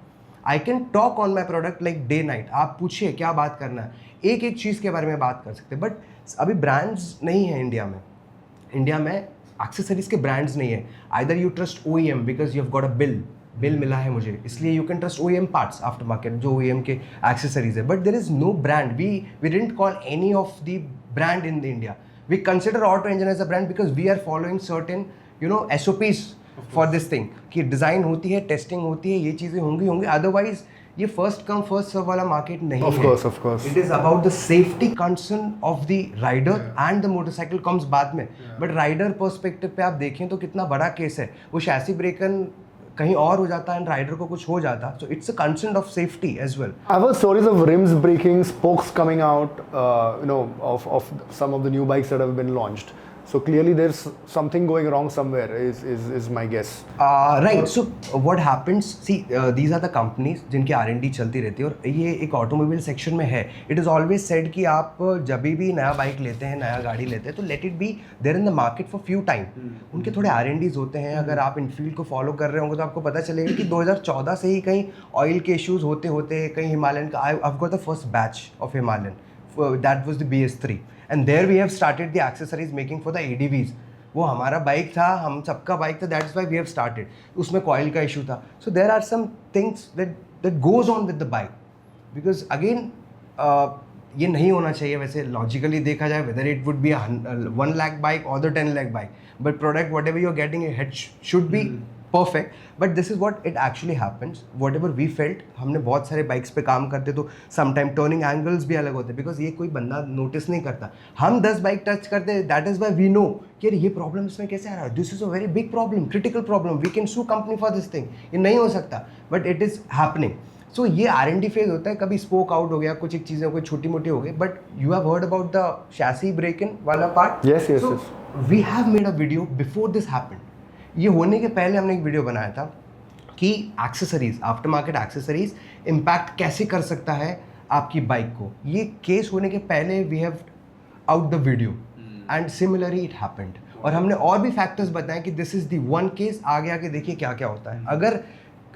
I can talk on my product like day night. आप पूछिए क्या बात करना है, एक चीज़ के बारे में बात कर सकते हैं. बट अभी ब्रांड्स नहीं है इंडिया में एक्सेसरीज के ब्रांड्स नहीं है. Either you trust OEM because you have got a bill मिला है मुझे, इसलिए you can trust OEM parts after market जो OEM के एक्सेसरीज है. But there is no brand. We didn't call any of the brand in the India. We consider auto engine as a brand because we are following certain SOPs for this thing कि design होती है, testing होती है, ये चीज़ें होंगी. Otherwise ये first come first serve वाला मार्केट नहीं Of है. course. It is about the safety concern of the rider and the motorcycle comes बाद में. बट राइडर पर्सपेक्टिव पे आप देखें तो कितना बड़ा केस है. वो शैसी ब्रेकन कहीं और हो जाता एंड राइडर को कुछ हो जाता. So it's a concern of safety as well. I've heard stories of rims breaking, spokes coming out, of some of the new bikes that have been launched. So clearly there's something going wrong somewhere is my guess. Right. So what happens? See, these are the companies जिनकी R&D चलती रहती है और ये एक automobile section में है. It is always said कि आप जब भी नया बाइक लेते हैं, नया गाड़ी लेते हैं, तो let it be there in the market for few time. उनके थोड़े R&Ds होते हैं. अगर आप इनफील्ड को फॉलो कर रहे होंगे तो आपको पता चलेगा कि 2014 से ही कहीं ऑयल के इश्यूज़ होते कहीं हिमालयन का. I've got the first batch of Himalayan. That was the BS3. And there we have started the accessories making for the ADVs. वो हमारा बाइक था, हम सबका बाइक था, that's why we have started. उसमें कॉइल का issue था. So there are some things that goes on with the bike because again ये नहीं होना चाहिए. वैसे लॉजिकली देखा जाए whether it would be 1 lakh bike और the 10 lakh bike, but product whatever you are getting it should be perfect. But this is what it actually happens. Whatever we felt, हमने बहुत सारे bikes पे काम करते तो sometime turning angles भी अलग होते बिकॉज ये कोई बंदा नोटिस नहीं करता. हम 10 बाइक टच करते, that is why we know कि ये प्रॉब्लम इसमें कैसे आ रहा है. This is a very big problem, critical problem. We can sue company for this thing. ये नहीं हो सकता but it is happening. So ये R&D फेज होता है. कभी स्पोक आउट हो गया, कुछ एक चीज़ें कोई छोटी मोटी हो गई. But you have heard about the chassis break in वाला part. Yes. We have made a video before this happened. ये होने के पहले हमने एक वीडियो बनाया था कि accessories, after market accessories impact कैसे कर सकता है आपकी बाइक को. ये केस होने के पहले we have out the video and similarly it happened. और हमने और भी फैक्टर्स बताए कि this is the one case. आगे देखिए क्या क्या होता है. अगर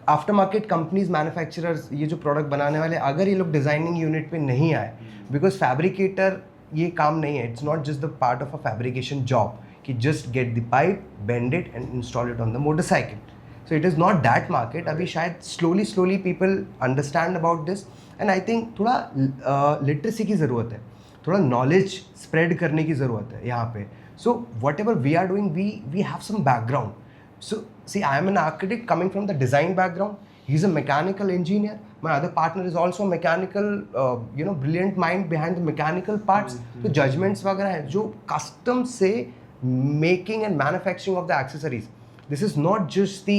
आफ्टर मार्केट कंपनीज, मैन्युफैक्चरर्स, ये जो प्रोडक्ट बनाने वाले, अगर ये लोग डिज़ाइनिंग यूनिट पे नहीं आए, बिकॉज फैब्रिकेटर ये काम नहीं है. It's not just the part of a fabrication job कि just get the pipe, bend it and install it on the motorcycle. So it is not that market. अभी शायद slowly people understand about this and I think थोड़ा literacy की ज़रूरत है, थोड़ा knowledge spread करने की ज़रूरत है यहाँ पे. So whatever we are doing, we have some background. So see, I am an architect coming from the design background. He's a mechanical engineer. My other partner is also a mechanical, brilliant mind behind the mechanical parts. तो judgments वगैरह हैं जो custom से making and manufacturing of the accessories. This is not just the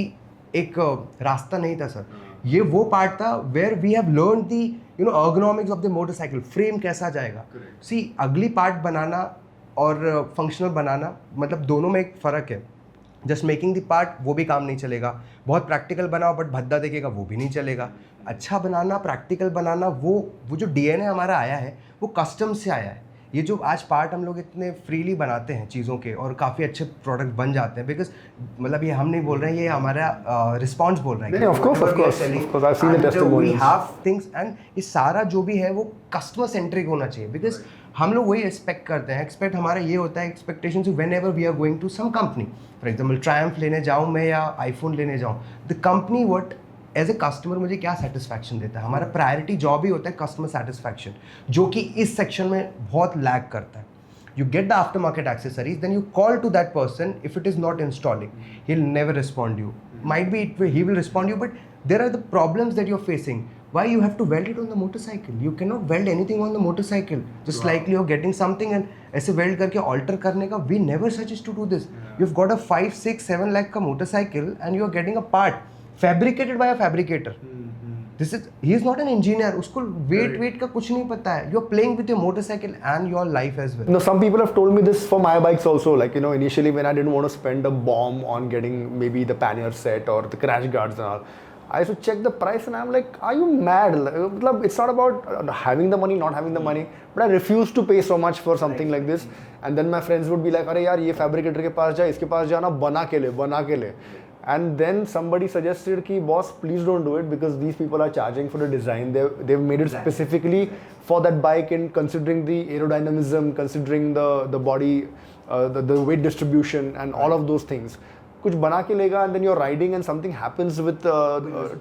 एक रास्ता नहीं था sir. ये वो पार्ट था where we have learn the ergonomics of the motorcycle. Frame कैसा जाएगा. सी अगली पार्ट बनाना और फंक्शनल बनाना, मतलब दोनों में एक फ़र्क है. जस्ट मेकिंग द पार्ट वो भी काम नहीं चलेगा. बहुत प्रैक्टिकल बनाओ बट भद्दा देखेगा वो भी नहीं चलेगा. अच्छा बनाना, प्रैक्टिकल बनाना, वो जो DNA हमारा आया है वो कस्टम से आया है. ये जो आज पार्ट हम लोग इतने फ्रीली बनाते हैं चीज़ों के और काफ़ी अच्छे प्रोडक्ट बन जाते हैं बिकॉज मतलब ये हम नहीं बोल रहे हैं, ये हमारा रिस्पॉन्स बोल रहे हैं. Of course, I've seen the testimonials. We have things and ये सारा जो भी है वो कस्टमर सेंट्रिक होना चाहिए बिकॉज हम लोग वही एक्सपेक्ट करते हैं. एक्सपेक्ट हमारा ये होता है, एक्सपेक्टेशन से whenever we are going to some company, for example Triumph लेने जाऊँ मैं या आईफोन लेने जाऊँ, the company what as a customer मुझे क्या सेटिस्फैक्शन देता है. हमारा प्रायोरिटी जॉब ही होता है कस्टमर सेटिस्फैक्शन, जो कि इस सेक्शन में बहुत लैग करता है. You get the aftermarket accessories, then you call to that person. If it is not installing, he'll never respond you. Might be he will respond you, but there are the problems that you're facing. Why you have to weld it on the motorcycle? You cannot weld anything on the motorcycle. Just like you're getting something and ऐसे weld करके alter करने का. We never suggest to do this. You've got a 5, 6, 7 lakh का motorcycle and you're getting a part fabricated by a fabricator. This is, he is not an engineer. उसको weight का कुछ नहीं पता है. You're playing with your motorcycle and your life as well. No, some people have told me this for my bikes also. Like, initially when I didn't want to spend a bomb on getting maybe the pannier set or the crash guards and all, I used to check the price and I'm like, are you mad? Like, it's not about having the money, not having the money, but I refuse to pay so much for something like this. And then my friends would be like, अरे यार ये fabricator के पास जा, इसके पास जाना, बना के ले. And then somebody suggested कि boss, please don't do it because these people are charging for the design. They've made it specifically for that bike and considering the aerodynamism, considering the body the weight distribution and all of those things. कुछ बना के लेगा and then you're riding and something happens with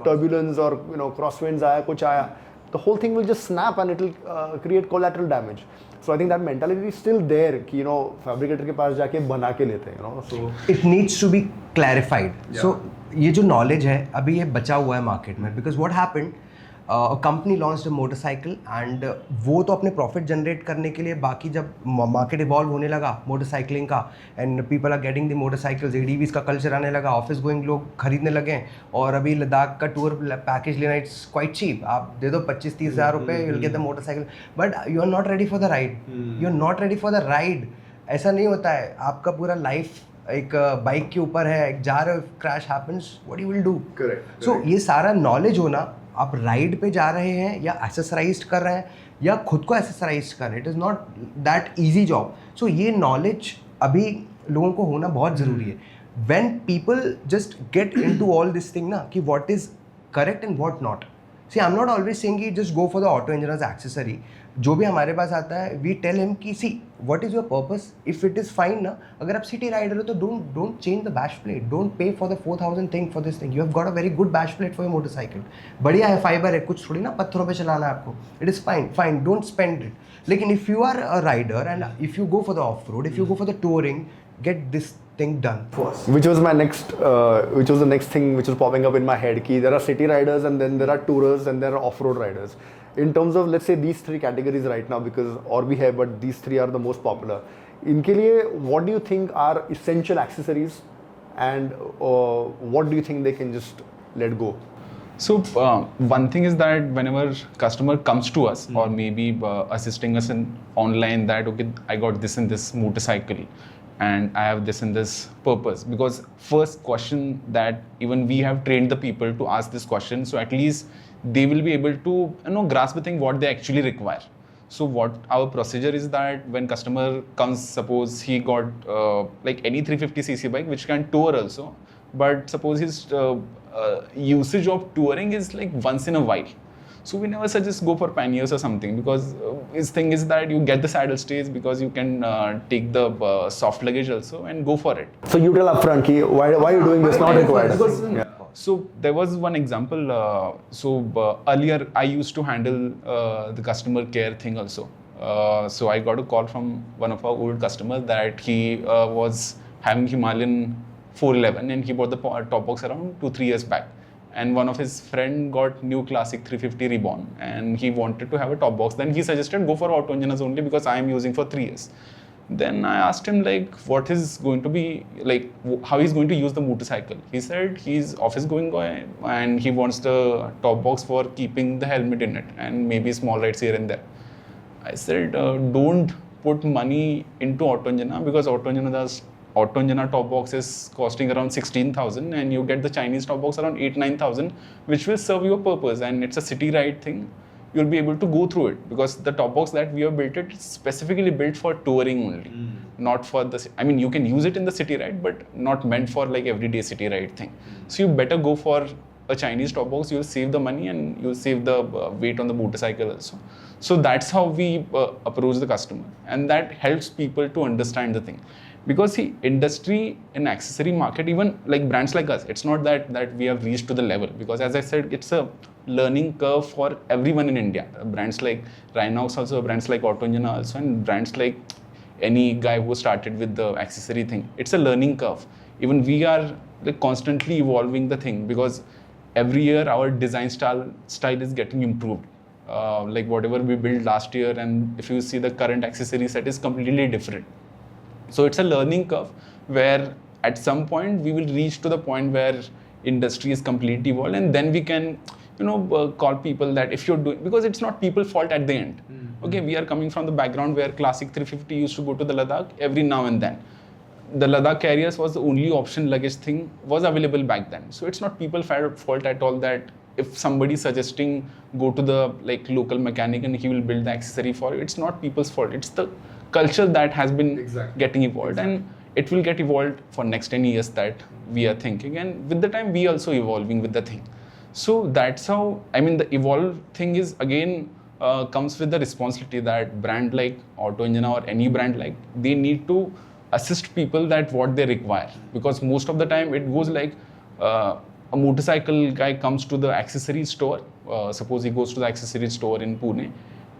turbulence or crosswinds आया कुछ आया, the whole thing will just snap and it will create collateral damage. So I think that mentality is still there कि fabricator के पास जाके बना के लेते हैं so it needs to be clarified. So ये जो knowledge है अभी ये बचा हुआ है market में, because what happened, a company launched a motorcycle and वो तो अपने profit generate करने के लिए बाकी जब market evolve होने लगा motorcycling का and people are getting the motorcycles, ADVs का culture आने लगा, office going लोग खरीदने लगे और अभी लद्दाख का tour package लेना it's quite cheap. आप दे दो 25-30 हज़ार रुपये, you'll get the motorcycle, but you are not ready for the ride. You are not ready for the ride. ऐसा नहीं होता है, आपका पूरा life एक बाइक के ऊपर है, जा रहे हो, crash happens, what you will do. Correct. सो ये सारा नॉलेज होना, आप राइड पे जा रहे हैं या एसेसराइज कर रहे हैं या खुद को एसेसराइज कर रहे हैं, it is not that easy job. So ये नॉलेज अभी लोगों को होना बहुत ज़रूरी है. When people just get into all this thing ना कि what is correct and what not. See I am not always saying कि just go for the auto engineers accessory. जो भी हमारे पास आता है वी टेल हिम कि see what is your purpose, if it is fine ना. अगर आप सिटी राइडर हो तो don't change the bash plate, don't pay for the 4000 thing for this thing. You have got a very good bash plate for your motorcycle. बढ़िया है, fibre है, कुछ थोड़ी ना पत्थरों पे चलाना है आपको. It is fine, don't spend it. लेकिन if you are a rider and if you go for the off road, if you go for the touring, get this thing done first. Which was the next thing which was popping up in my head. Ki there are city riders and then there are tourers and there are off-road riders. In terms of let's say these three categories right now, because or we have, but these three are the most popular. इनके लिए what do you think are essential accessories and what do you think they can just let go? So one thing is that whenever customer comes to us or maybe assisting us in online that okay, I got this and this motorcycle and I have this and this purpose, because first question that even we have trained the people to ask this question, so at least they will be able to grasp the thing what they actually require. So what our procedure is that when customer comes, suppose he got like any 350cc bike which can tour also, but suppose his usage of touring is like once in a while. So we never suggest go for panniers or something, because his thing is that you get the saddle stays because you can take the soft luggage also and go for it. So you tell upfront ki why are you doing this, not required. Yeah. So there was one example. Earlier I used to handle the customer care thing also. So I got a call from one of our old customers that he was having Himalayan 411 and he bought the top box around 2-3 years back. And one of his friend got new classic 350 Reborn and he wanted to have a top box. Then he suggested go for auto engineers only because I am using for 3 years. Then I asked him like what is going to be like, how he's going to use the motorcycle. He said he's office going guy and he wants the top box for keeping the helmet in it and maybe small rides here and there. I said don't put money into auto engineer, because auto engineer top box is costing around 16,000 and you get the Chinese top box around 8-9,000, which will serve your purpose, and it's a city ride thing. You'll be able to go through it because the top box that we have built it's specifically built for touring only, not for the. I mean, you can use it in the city ride, but not meant for like everyday city ride thing. So you better go for a Chinese top box. You'll save the money and you'll save the weight on the motorcycle also. So that's how we approach the customer, and that helps people to understand the thing. Because see, industry and accessory market, even like brands like us, it's not that we have reached to the level, because as I said, it's a learning curve for everyone in India. Brands like Rhinox also, brands like Auto Engineer also, and brands like any guy who started with the accessory thing. It's a learning curve. Even we are like constantly evolving the thing, because every year our design style is getting improved. Like whatever we built last year, and if you see the current accessory set is completely different. So it's a learning curve where at some point we will reach to the point where industry is completely evolved, and then we can call people that if you're doing, because it's not people's fault at the end. Okay, we are coming from the background where classic 350 used to go to the Ladakh every now and then. The Ladakh carriers was the only option luggage thing was available back then. So it's not people's fault at all that if somebody suggesting go to the like local mechanic and he will build the accessory for you, it's not people's fault. It's the culture that has been getting evolved, and it will get evolved for next 10 years that we are thinking, and with the time we also evolving with the thing. So that's how, I mean, the evolve thing is again comes with the responsibility that brand like Auto Engineer or any brand like, they need to assist people that what they require, because most of the time it goes like a motorcycle guy comes to the accessory store, suppose he goes to the accessory store in Pune,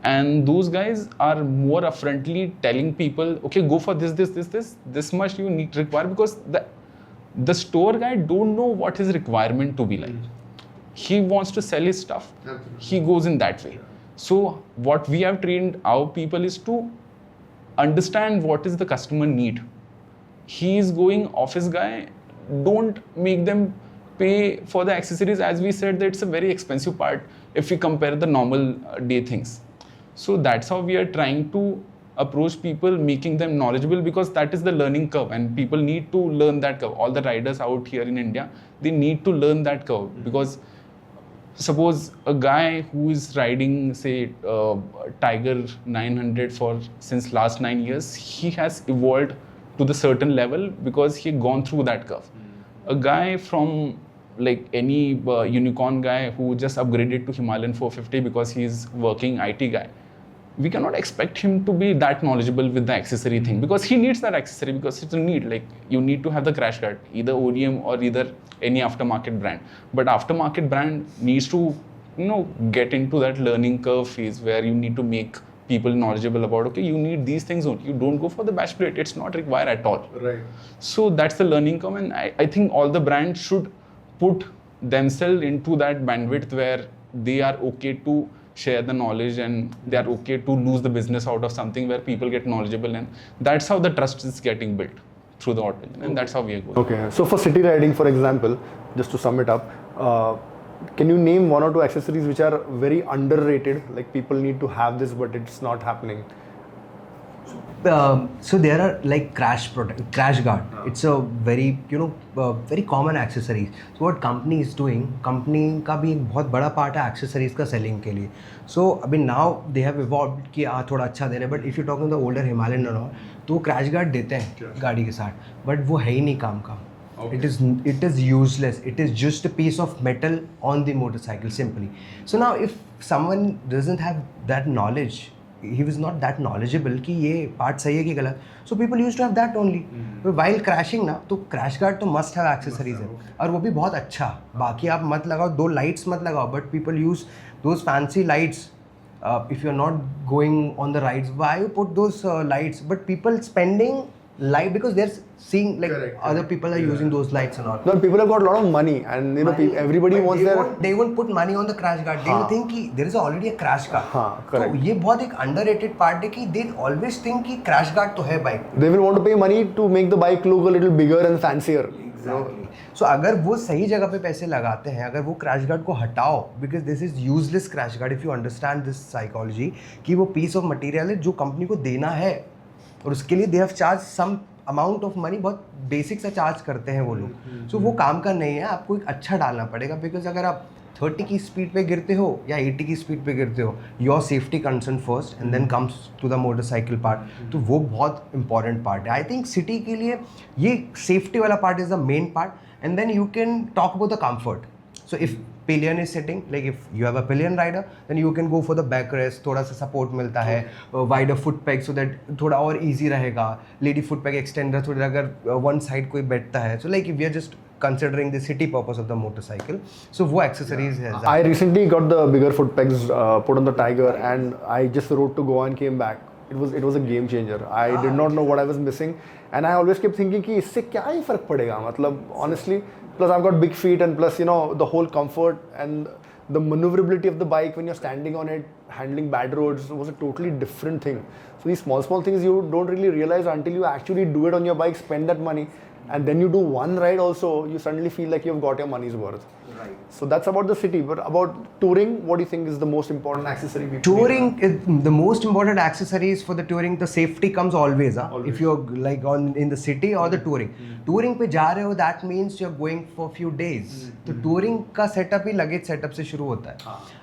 and those guys are more upfrontly telling people, okay, go for this much you need require, because the store guy don't know what his requirement to be like. He wants to sell his stuff. He goes in that way. So what we have trained our people is to understand what is the customer need. He is going office guy, don't make them pay for the accessories. As we said, that it's a very expensive part if we compare the normal day things. So that's how we are trying to approach people, making them knowledgeable, because that is the learning curve and people need to learn that curve. All the riders out here in India, they need to learn that curve, because suppose a guy who is riding, say, Tiger 900 for since last 9 years, he has evolved to the certain level because he gone through that curve. A guy from like any unicorn guy who just upgraded to Himalayan 450 because he is working IT guy, we cannot expect him to be that knowledgeable with the accessory thing, because he needs that accessory, because it's a need. Like you need to have the crash guard, either OEM or either any aftermarket brand. But aftermarket brand needs to, get into that learning curve phase where you need to make people knowledgeable about, okay, you need these things only. You don't go for the bash plate. It's not required at all. Right. So that's the learning curve, and I think all the brands should put themselves into that bandwidth where they are okay to share the knowledge and they are okay to lose the business out of something where people get knowledgeable, and that's how the trust is getting built through the auto engine, and that's how we are going. Okay, so for city riding, for example, just to sum it up, can you name one or two accessories which are very underrated, like people need to have this but it's not happening? So there are like crash guard. It's a very very common accessories. So what company is doing, company का भी एक बहुत बड़ा part है accessories का selling के लिए. So I mean now they have evolved कि थोड़ा अच्छा दे रहे हैं, but if you talking the older Himalayan and all, तो वो crash guard देते हैं गाड़ी के साथ, but वो है ही नहीं काम का. Okay. It is useless. It is just a piece of metal on the motorcycle simply. So now if someone doesn't have that knowledge, he was not that knowledgeable कि ये part सही है कि गलत. So people used to have that only. While crashing ना, तो crash guard तो must have accessories है, और वो भी बहुत अच्छा. बाकी आप मत लगाओ, 2 lights मत लगाओ, but people use those fancy lights. If you're not going on the rides, why you put those lights? But people spending light because they're seeing like other people are using those lights and all. No, people have got a lot of money, and everybody wants they won't put money on the crash guard. They will think कि there is already a crash guard. correct. तो ये बहुत एक underrated part है कि they always think कि crash guard तो है bike. They will want to pay money to make the bike look a little bigger and fancier. Exactly. So अगर वो सही जगह पे पैसे लगाते हैं, अगर वो क्रैश गार्ड को हटाओ, because this is useless crash guard if you understand this psychology, कि वो piece of material है जो कंपनी को देना है, और उसके लिए they have charged some amount of money, बहुत बेसिक सा चार्ज करते हैं वो लोग. सो वो काम का नहीं है, आपको एक अच्छा डालना पड़ेगा, बिकॉज अगर आप 30 की स्पीड पे गिरते हो या 80 की स्पीड पे गिरते हो, your safety concern first and then comes to the motorcycle part. तो वो बहुत इंपॉर्टेंट पार्ट है. आई थिंक सिटी के लिए ये सेफ्टी वाला part is the main part, and then you can talk about the comfort. So if pillion is sitting, like if you have a pillion rider, then you can go for the backrest, थोड़ा सा support मिलता है, wider foot peg so that थोड़ा और easy रहेगा. Lady foot peg extender थोड़ा अगर one side कोई बैठता है, so like if we are just considering the city purpose of the motorcycle, so वो accessories है. I recently got the bigger foot pegs put on the Tiger, and I just rode to Goa and came back. It was a game changer. I did not know what I was missing, and I always kept thinking कि इससे क्या ही फर्क पड़ेगा, मतलब honestly. Plus I've got big feet, and plus the whole comfort and the maneuverability of the bike when you're standing on it, handling bad roads was a totally different thing. So these small things you don't really realize until you actually do it on your bike, spend that money, and then you do one ride also, you suddenly feel like you've got your money's worth. Right. So that's about the city. But about touring, what do you think is the most important accessory? Touring, the most important accessories for the touring, the safety comes always. Always. If you're like in the city or the touring. Touring पे जा रहे हो, that means you're going for few days. तो touring का setup ही luggage setup से शुरू होता है.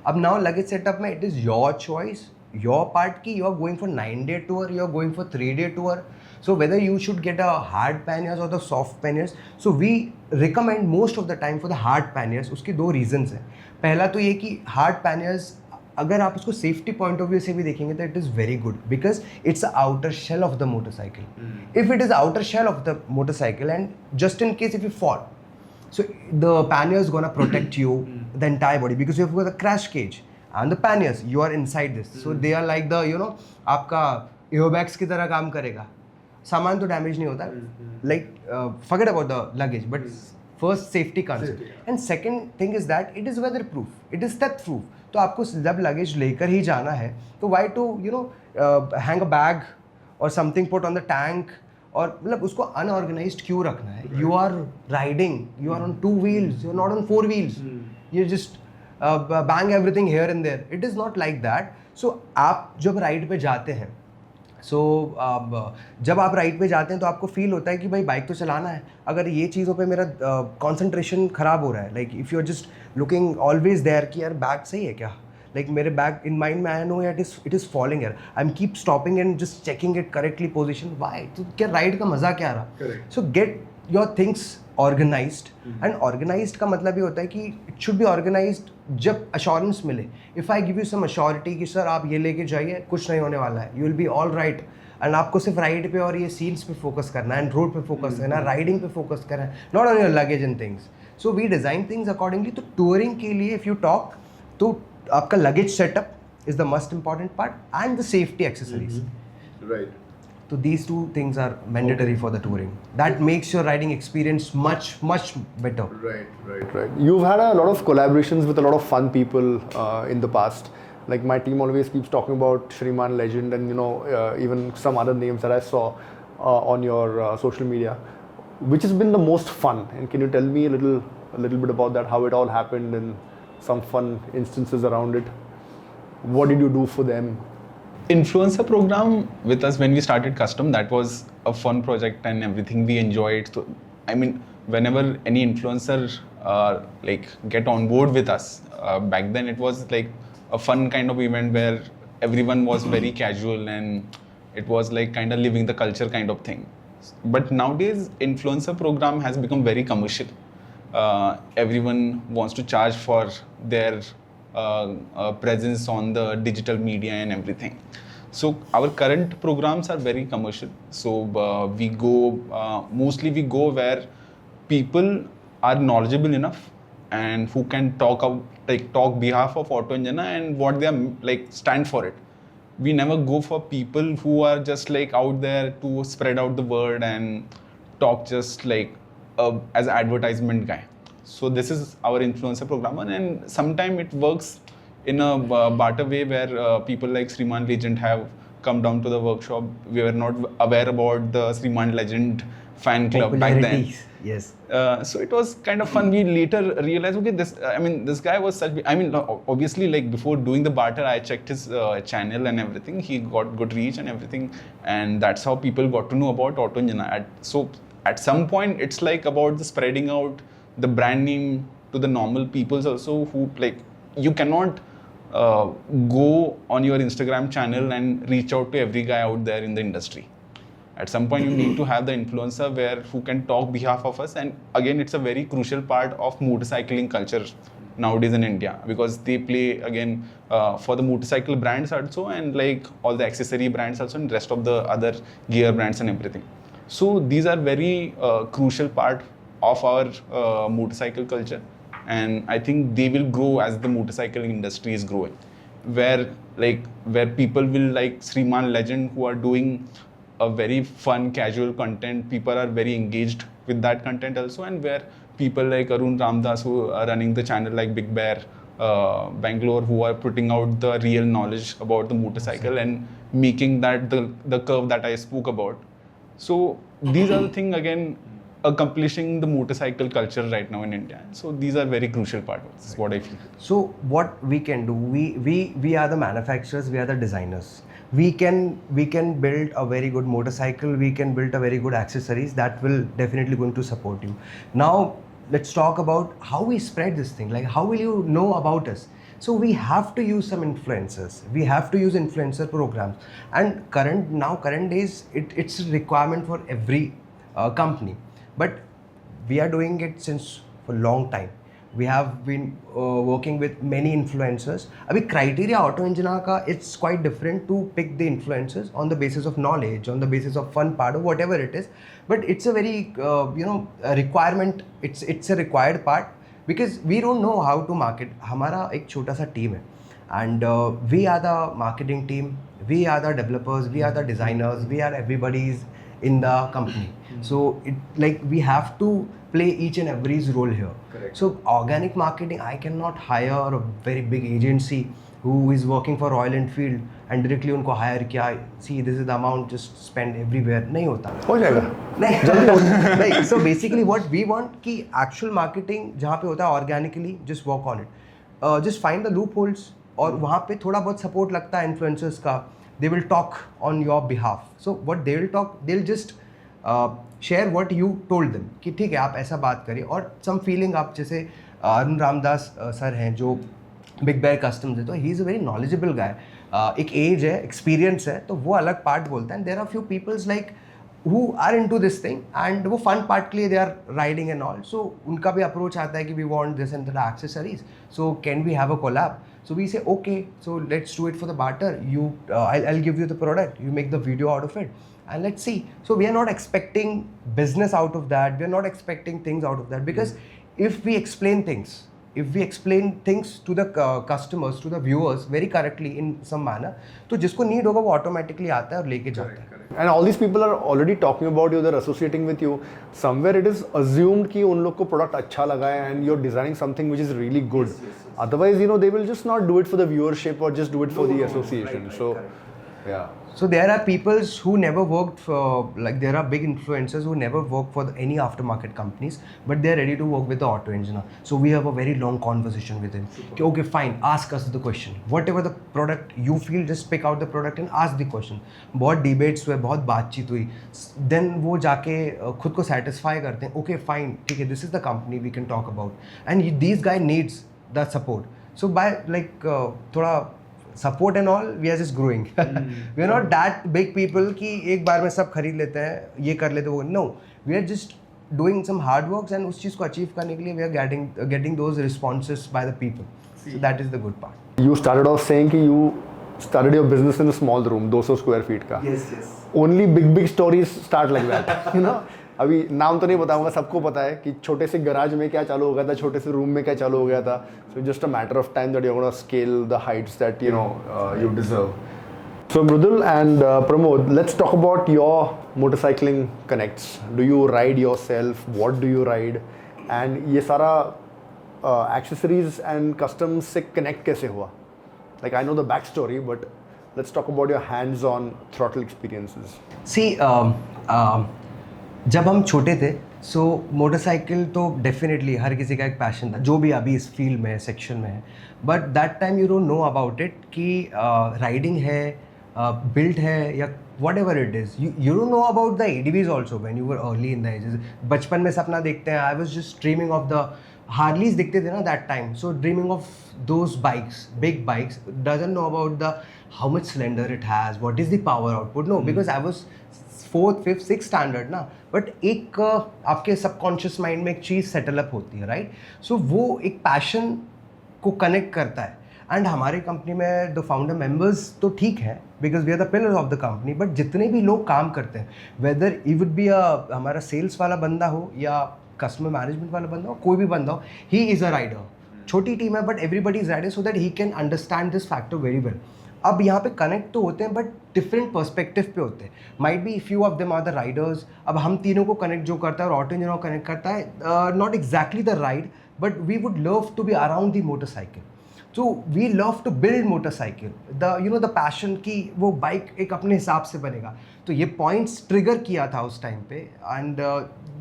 अब now luggage setup में it is your choice, your part की you are going for 9-day tour, you are going for 3-day tour. So whether you should get a hard panniers or the soft panniers, so we recommend most of the time for the hard panniers. उसके 2 reasons हैं. पहला तो ये कि hard panniers अगर आप उसको safety point of view से भी देखेंगे तो it is very good because it's outer shell of the motorcycle. If it is outer shell of the motorcycle and just in case if you fall, so the pannier is gonna protect you the entire body because you have got a crash cage and the panniers you are inside this, so they are like the आपका airbags की तरह काम करेगा. सामान तो damage नहीं होता, like forget about the luggage, but first safety comes, and second thing is that it is weather proof, it is theft proof. तो आपको जब लगेज लेकर ही जाना है तो why to hang a bag or something put on the tank, और मतलब उसको अनऑर्गेनाइज्ड क्यों रखना है? You are riding, you are on 2 wheels, you are not on 4 wheels, you just bang everything here and there. It is not like that. So आप जब ride पे जाते हैं, जब आप राइड पे जाते हैं तो आपको फील होता है कि भाई बाइक तो चलाना है. अगर ये चीज़ों पे मेरा कंसंट्रेशन ख़राब हो रहा है, like if you are just looking always there कि यार बैग सही है क्या, like मेरे बैग in mind में I know it is falling here, I'm keep stopping and just checking it correctly position. Why? तो क्या राइड का मज़ा क्या रहा? So get your things organized, and organized का मतलब ये होता है कि it should be organized जब assurance मिले. If I give you some assurity कि सर आप ये लेके जाइए, कुछ नहीं होने वाला है, you will be all right, and आपको सिर्फ राइड पे और ये सीन्स पे फोकस करना है, एंड रोड पे फोकस करना है, राइडिंग पे फोकस करना है, not on your luggage and things. So we design things accordingly. तो टूरिंग के लिए इफ़ यू टॉक तो आपका luggage setup is the most important part, and the safety accessories. Right. So these two things are mandatory for the touring. That makes your riding experience much better. Right. You've had a lot of collaborations with a lot of fun people in the past. Like my team always keeps talking about Shriman Legend, and even some other names that I saw on your social media. Which has been the most fun? And can you tell me a little bit about that? How it all happened and some fun instances around it. What did you do for them? Influencer program with us when we started Custom, that was a fun project and everything. We enjoyed. So, I mean, whenever any influencer like get on board with us, back then it was like a fun kind of event where everyone was very casual and it was like kind of living the culture kind of thing. But nowadays, influencer program has become very commercial. Everyone wants to charge for their presence on the digital media and everything. So our current programs are very commercial. So we go mostly where people are knowledgeable enough and who can talk behalf of Auto Anjana and what they are like stand for it. We never go for people who are just like out there to spread out the word and talk just like as an advertisement guy. So this is our influencer program, and sometimes it works in a barter way where people like Shriman Legend have come down to the workshop. We were not aware about the Shriman Legend fan club back then. Yes. So it was kind of fun. We later realized, okay, this guy was such. I mean, obviously, like before doing the barter, I checked his channel and everything. He got good reach and everything, and that's how people got to know about Auto Anjana. So at some point, it's like about the spreading out the brand name to the normal peoples also, who like you cannot go on your Instagram channel and reach out to every guy out there in the industry. At some point, you need to have the influencer who can talk behalf of us. And again, it's a very crucial part of motorcycling culture nowadays in India, because they play again for the motorcycle brands also, and like all the accessory brands also, and rest of the other gear brands and everything. So these are very crucial part of our motorcycle culture, and I think they will grow as the motorcycle industry is growing, where people will like Shriman Legend, who are doing a very fun casual content. People are very engaged with that content also, and where people like Arun Ramdas, who are running the channel like Big Bear Bangalore, who are putting out the real knowledge about the motorcycle and making that the curve that I spoke about. So these are the things again accomplishing the motorcycle culture right now in India. So these are very crucial parts. That's what I feel. So what we can do, we are the manufacturers, we are the designers. We can build a very good motorcycle, we can build a very good accessories that will definitely going to support you. Now let's talk about how we spread this thing. Like, how will you know about us? So we have to use some influencers. We have to use influencer programs. And current days, it's a requirement for every company. But we are doing it since for a long time. We have been working with many influencers. अभी criteria auto engineer का it's quite different to pick the influencers on the basis of knowledge, on the basis of fun part or whatever it is. But it's a very a requirement. It's a required part because we don't know how to market. हमारा एक छोटा सा team है and we are the marketing team. We are the developers. We are the designers. We are everybody's in the company. So we have to play each and every role here. Correct. So organic marketing, I cannot hire a very big agency who is working for Royal Enfield and directly उनको hire किया, see this is the amount, just spend everywhere. नहीं होता. हो जाएगा. नहीं. So basically what we want कि actual marketing जहाँ पे होता है organically, just work on it. Just find the loopholes और वहाँ पे थोड़ा बहुत support लगता है influencers का. They will talk on your behalf. So what they will talk, they'll just share what you told them कि ठीक है आप ऐसा बात करिए और some feeling आप जैसे अरुण रामदास सर हैं जो बिग बेयर कस्टम्स है तो he is a very knowledgeable guy. एक एज है, एक्सपीरियंस है तो वो अलग पार्ट बोलता है. And there are few peoples like who are into this thing and वो fun part के लिए they are riding and all. So उनका भी approach आता है कि we want this and that accessories. So can we have a collab? So we say okay, so let's do it for the barter. I'll give you the product. You make the video out of it and let's see. So we are not expecting business out of that. We are not expecting things out of that because if we explain things to the customers, to the viewers very correctly in some manner, तो जिसको need होगा वो automatically आता है और लेके जाता है. And all these people are already talking about you, they're associating with you. Somewhere it is assumed कि उन लोग को product अच्छा लगा है and you're designing something which is really good. Otherwise, they will just not do it for the viewership or just do it for the association. Right, so, correct. yeah. So there are people who never worked for, like there are big influencers who never worked for any aftermarket companies, but they're ready to work with the auto engineer. So we have a very long conversation with him. Okay, fine, ask us the question. Whatever the product you feel, just pick out the product and ask the question. बहुत debates हुए, बहुत बातचीत हुई. Then वो जाके खुद को satisfy करते हैं. Okay, fine, ठीक है, this is the company we can talk about. And these guy needs the support. So by थोड़ा support and all, we are just growing. We are not that big people कि एक बार में सब खरीद लेते हैं, ये कर लेते वो. No, we are just doing some hard works and उस चीज़ को achieve करने के लिए we are getting those responses by the people. So that is the good part. You started off saying कि you started your business in a small room, 200 square feet का. Yes. Only big stories start like that. अभी नाम तो नहीं बताऊंगा, सबको पता है कि छोटे से गराज में क्या चालू हो गया था, छोटे से रूम में क्या चालू हो गया था. So just a matter of time that you're going to scale the heights that you deserve. So Mrudul and Pramod, let's talk about your motorcycling connects. Do you ride yourself? What do you ride? And ये सारा accessories and customs से connect कैसे हुआ? Like I know the backstory, but let's talk about your hands-on throttle experiences. See, जब हम छोटे थे सो motorcycle तो डेफिनेटली हर किसी का एक पैशन था जो भी अभी इस फील्ड में है, सेक्शन में है. But that time you don't know about it कि राइडिंग है, बिल्ट है या whatever it is. You don't know about the ADVs also when you were early in the ages. बचपन में सपना देखते हैं. I was just dreaming of the Harleys दिखते थे ना that time. So dreaming of those bikes, big bikes. Doesn't know about the how much cylinder it has, what is the power output. No, because I was 4th, 5th, 6th standard ना. But एक आपके subconscious mind में एक चीज़ सेटलअप होती है, right. So वो एक passion को कनेक्ट करता है. एंड हमारे कंपनी में द फाउंडर मेंबर्स तो ठीक है because we are the pillars of the company. But जितने भी लोग काम करते हैं, वेदर ई वुड बी हमारा सेल्स वाला बंदा हो या कस्टमर मैनेजमेंट वाला बंदा हो, कोई भी बंदा हो, ही इज़ अ राइडर. छोटी टीम है but everybody is rider so that he can understand this factor very well. अब यहाँ पे कनेक्ट तो होते हैं बट डिफरेंट पर्सपेक्टिव पे होते हैं. Might be few of them are the riders. अब हम तीनों को कनेक्ट जो करता है और ऑटो इंजीनियर को कनेक्ट करता है, not exactly the ride but we would love to be around the motorcycle. So we love to build motorcycle. The passion की वो बाइक एक अपने हिसाब से बनेगा. तो ये पॉइंट्स ट्रिगर किया था उस टाइम पे and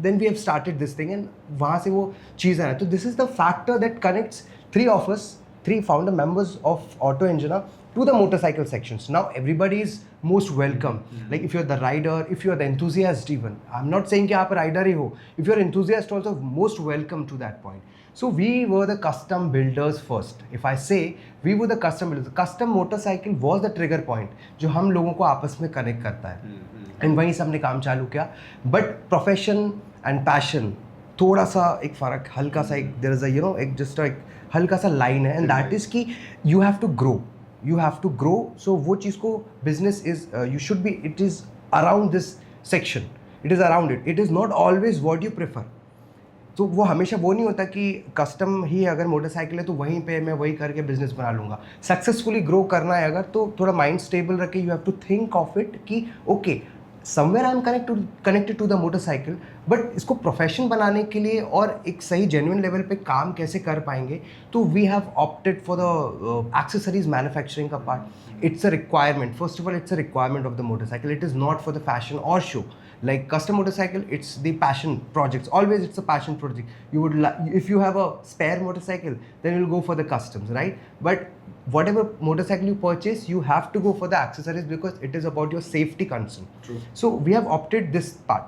then we have started this thing and वहाँ से वो चीज़ आया. तो this is the factor that connects 3 of us, 3 founder members of Auto Engineer to the motorcycle sections. Now everybody is most welcome. Like if you're the rider, if you're the enthusiast even. I'm not saying कि आप rider ही हो. If you're enthusiast also, most welcome to that point. So we were the custom builders first. If I say we were the custom builders, custom motorcycle was the trigger point जो हम लोगों को आपस में connect करता है. And वहीं से हमने काम चालू किया. But profession and passion थोड़ा सा एक फ़र्क, हल्का सा एक there is a you know एक जस्ट एक हल्का सा लाइन है, एंड दैट इज़ कि you have to grow. So वो चीज़ को business is you should be, it is around this section, it is around it is not always what you prefer. तो वो हमेशा वो नहीं होता कि कस्टम ही अगर मोटरसाइकिल है तो वहीं पे मैं वही करके बिजनेस बना लूँगा. सक्सेसफुली ग्रो करना है अगर, तो थोड़ा माइंड स्टेबल रखे. You have to think of it कि okay somewhere I am connected to the motorcycle, but इसको प्रोफेशन बनाने के लिए और एक सही जेन्युइन लेवल पे काम कैसे कर पाएंगे. तो we have opted for the accessories manufacturing का part. It's a requirement. First of all, it's a requirement of the motorcycle. It is not for the fashion or show. Like custom motorcycle, it's the passion projects. Always, it's a passion project. You would if you have a spare motorcycle, then you'll go for the customs, right? But whatever motorcycle you purchase, you have to go for the accessories because it is about your safety concern. True. So we have opted this part,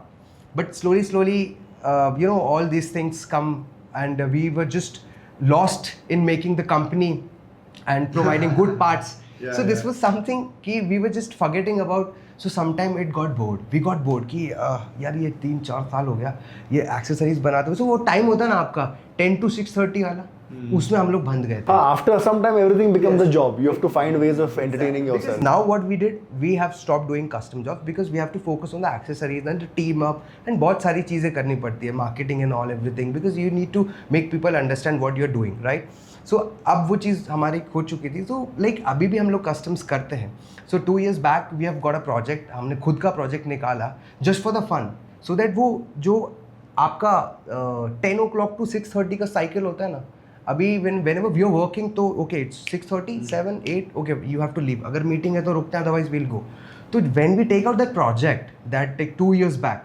but slowly, all these things come, and we were just lost in making the company and providing good parts. So this was something कि we were just forgetting about. So sometime it got bored. We got bored कि यार ये 3-4 साल हो गया ये accessories बनाते हुए. So वो टाइम होता ना आपका 10 to 6:30 वाला, उसमें हम लोग बंद गए थे. After some time, everything becomes a job. You have to find ways of entertaining Because yourself. now what we did, we have stopped doing custom jobs because we have to focus on the accessories and the team up, and बहुत सारी चीज़ें करनी पड़ती है, marketing and all everything, because you need to make people understand what you're doing, right? So अब वो चीज़ हमारी हो चुकी थी. तो like अभी भी हम लोग कस्टम्स करते हैं. So 2 years back we have got a project, हमने खुद का प्रोजेक्ट निकाला just for the fun, so that वो जो आपका 10 o'clock to 6:30 का साइकिल होता है ना, अभी whenever we are working तो okay it's 6:30, 7, 8 okay you have to leave. अगर मीटिंग है तो रुकते हैं, otherwise we'll go. तो when we take out that project that take 2 years back,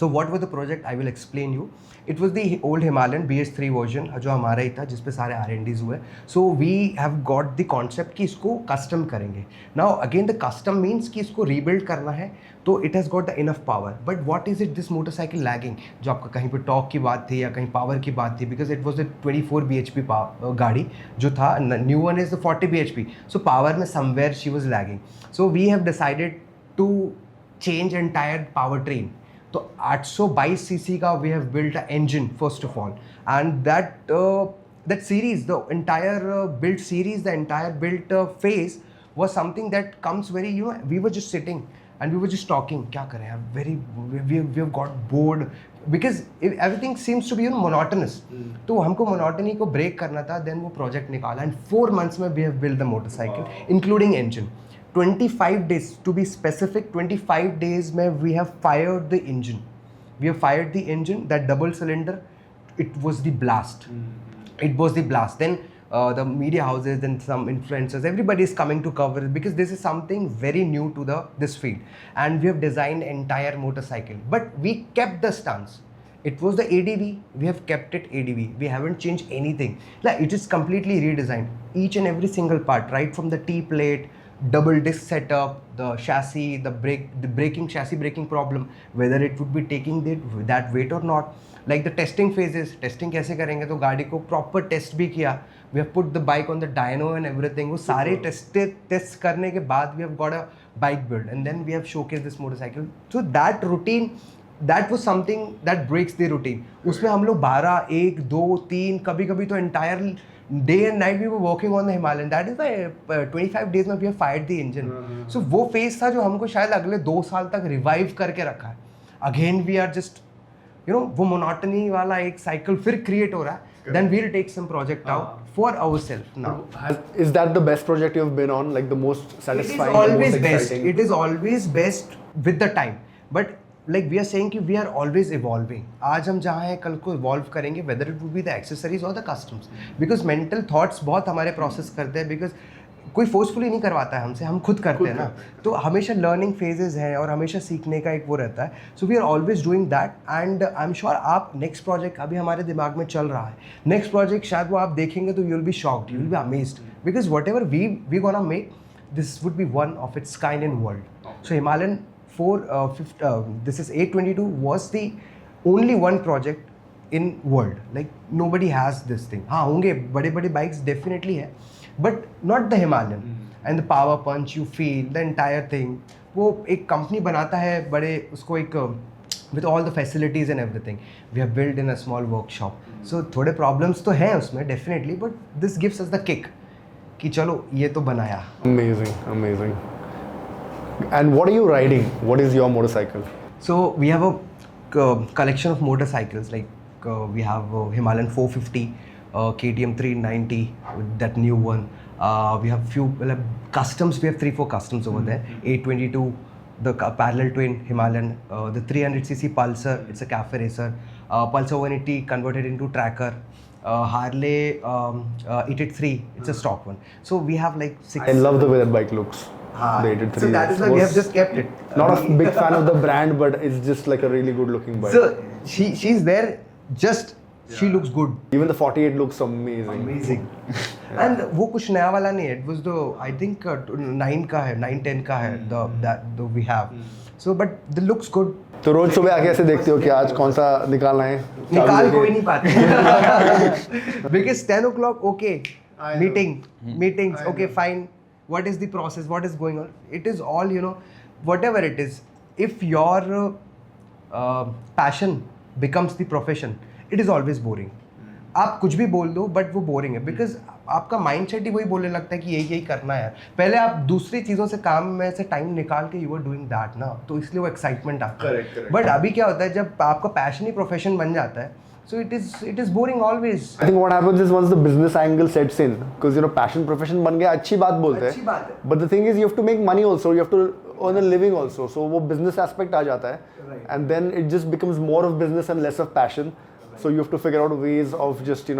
so what was the project? I will explain you. It was the old Himalayan BH3 version जो हमारा ही था, जिस पे सारे R&Ds हुए. So we have got the concept कि इसको custom करेंगे. Now again the custom means कि इसको rebuild करना है, तो it has got the enough power. But what is it this motorcycle lagging? जो आपका कहीं पे टॉर्क की बात थी या कहीं पावर की बात थी, because it was a 24 bhp गाड़ी जो था, new one is the 40 bhp. So power में somewhere she was lagging. So we have decided to change entire powertrain. तो 822 cc का we have built an engine first of all, and that series, the entire build series, the entire build phase was something that comes very, we were just sitting and we were just talking क्या करें यार, we have got bored because everything seems to be monotonous. तो हमको monotony को break करना था. Then वो project निकाला and 4 months में we have built the motorcycle including engine. 25 days to be specific, 25 days में we have fired the engine. We have fired the engine, that double cylinder, it was the blast. It was the blast. Then the media houses and some influencers, everybody is coming to cover it because this is something very new to this field. And we have designed entire motorcycle, but we kept the stance. It was the ADV, we have kept it ADV. We haven't changed anything. Like it is completely redesigned. Each and every single part, right from the T plate, double disc setup, the chassis, the chassis braking problem, whether it would be taking that weight or not. Like the testing phases, testing कैसे करेंगे, तो गाड़ी को proper test भी किया. We have put the bike on the dyno and everything. वो सारे test करने के बाद we have got a bike build, and then we have showcased this motorcycle. So that routine, that was something that breaks the routine. उसमें हम लोग 12, 1, 2, 3, कभी-कभी तो entire day and night we were working on the Himalayan. That is why 25 days में we have fired the engine. So वो phase था जो हमको शायद अगले 2 साल तक revive करके रखा है. Again we are just, वो monotony वाला एक cycle फिर create हो रहा है. Then we'll take some project out for ourselves now. Is that the best project you've been on? Like the most satisfying? It is always the most best. exciting? It is always best with the time. But like we are saying कि we are always evolving. आज हम जहाँ हैं कल को evolve करेंगे, whether it would be the accessories or the customs. Because mental thoughts बहुत हमारे process करते हैं, because कोई फोर्सफुली नहीं करवाता है हमसे, हम खुद करते हैं ना. तो हमेशा लर्निंग फेजेस हैं और हमेशा सीखने का एक वो रहता है. So we are always doing that, and I am sure आप नेक्स्ट प्रोजेक्ट अभी हमारे दिमाग में चल रहा है, नेक्स्ट प्रोजेक्ट शायद वो आप देखेंगे तो you will be shocked, you will be amazed, because whatever we gonna make, this would be one of its kind in world. So Himalayan 4 this is 822 was the only one project in world. Like nobody has this thing. हाँ होंगे बड़े बड़े bikes definitely है, but not the Himalayan. And the power punch you feel, the entire thing. वो एक company बनाता है बड़े, उसको एक with all the facilities and everything. We have built in a small workshop. So थोड़े problems तो हैं उसमें definitely, but this gives us the kick कि चलो ये तो बनाया. Amazing, amazing. And what are you riding? What is your motorcycle? So we have a collection of motorcycles, like we have Himalayan 450, KTM 390, that new one. We have few customs. We have 3-4 customs over there. 822, the parallel twin Himalayan, the 300cc Pulsar. It's a cafe racer. Pulsar 180 converted into tracker. Harley 883. It's a stock one. So we have like 6. I love the way that bike looks. The 883. So that is why we have just kept it. Not a big fan of the brand, but it's just like a really good looking bike. So she's there. Just she looks good. Even the 48 looks amazing. Amazing. And वो कुछ नया वाला नहीं है. It was the I think 9 का है, 910 का है. The we have. So but the looks good. तो रोज सुबह आके ऐसे देखते हो कि आज कौन सा निकालना है? निकाल कोई नहीं पाते. Because 10 o'clock, okay. Meetings, okay, fine. What is the process? What is going on? It is all, whatever it is. If your passion becomes the profession, it is always boring. आप कुछ भी बोल दो बट वो boring है because आपका mindset ही वही बोलने लगता है कि यही करना है. पहले आप दूसरी चीज़ों से काम में से टाइम निकाल के यू आर डूइंग दैट ना, तो इसलिए वो एक्साइटमेंट आता है. बट अभी क्या होता है जब आपका पैशन ही प्रोफेशन बन जाता है, so it is boring always. I think what happens is once the business angle sets in, because passion profession बन गया, अच्छी बात बोलते हैं. अच्छी बात है. But the thing is you have to make money also, you have to earn a living also. So वो business aspect आ जाता है. Right. And then it just becomes more of business and less of passion. So you have to figure out ways of just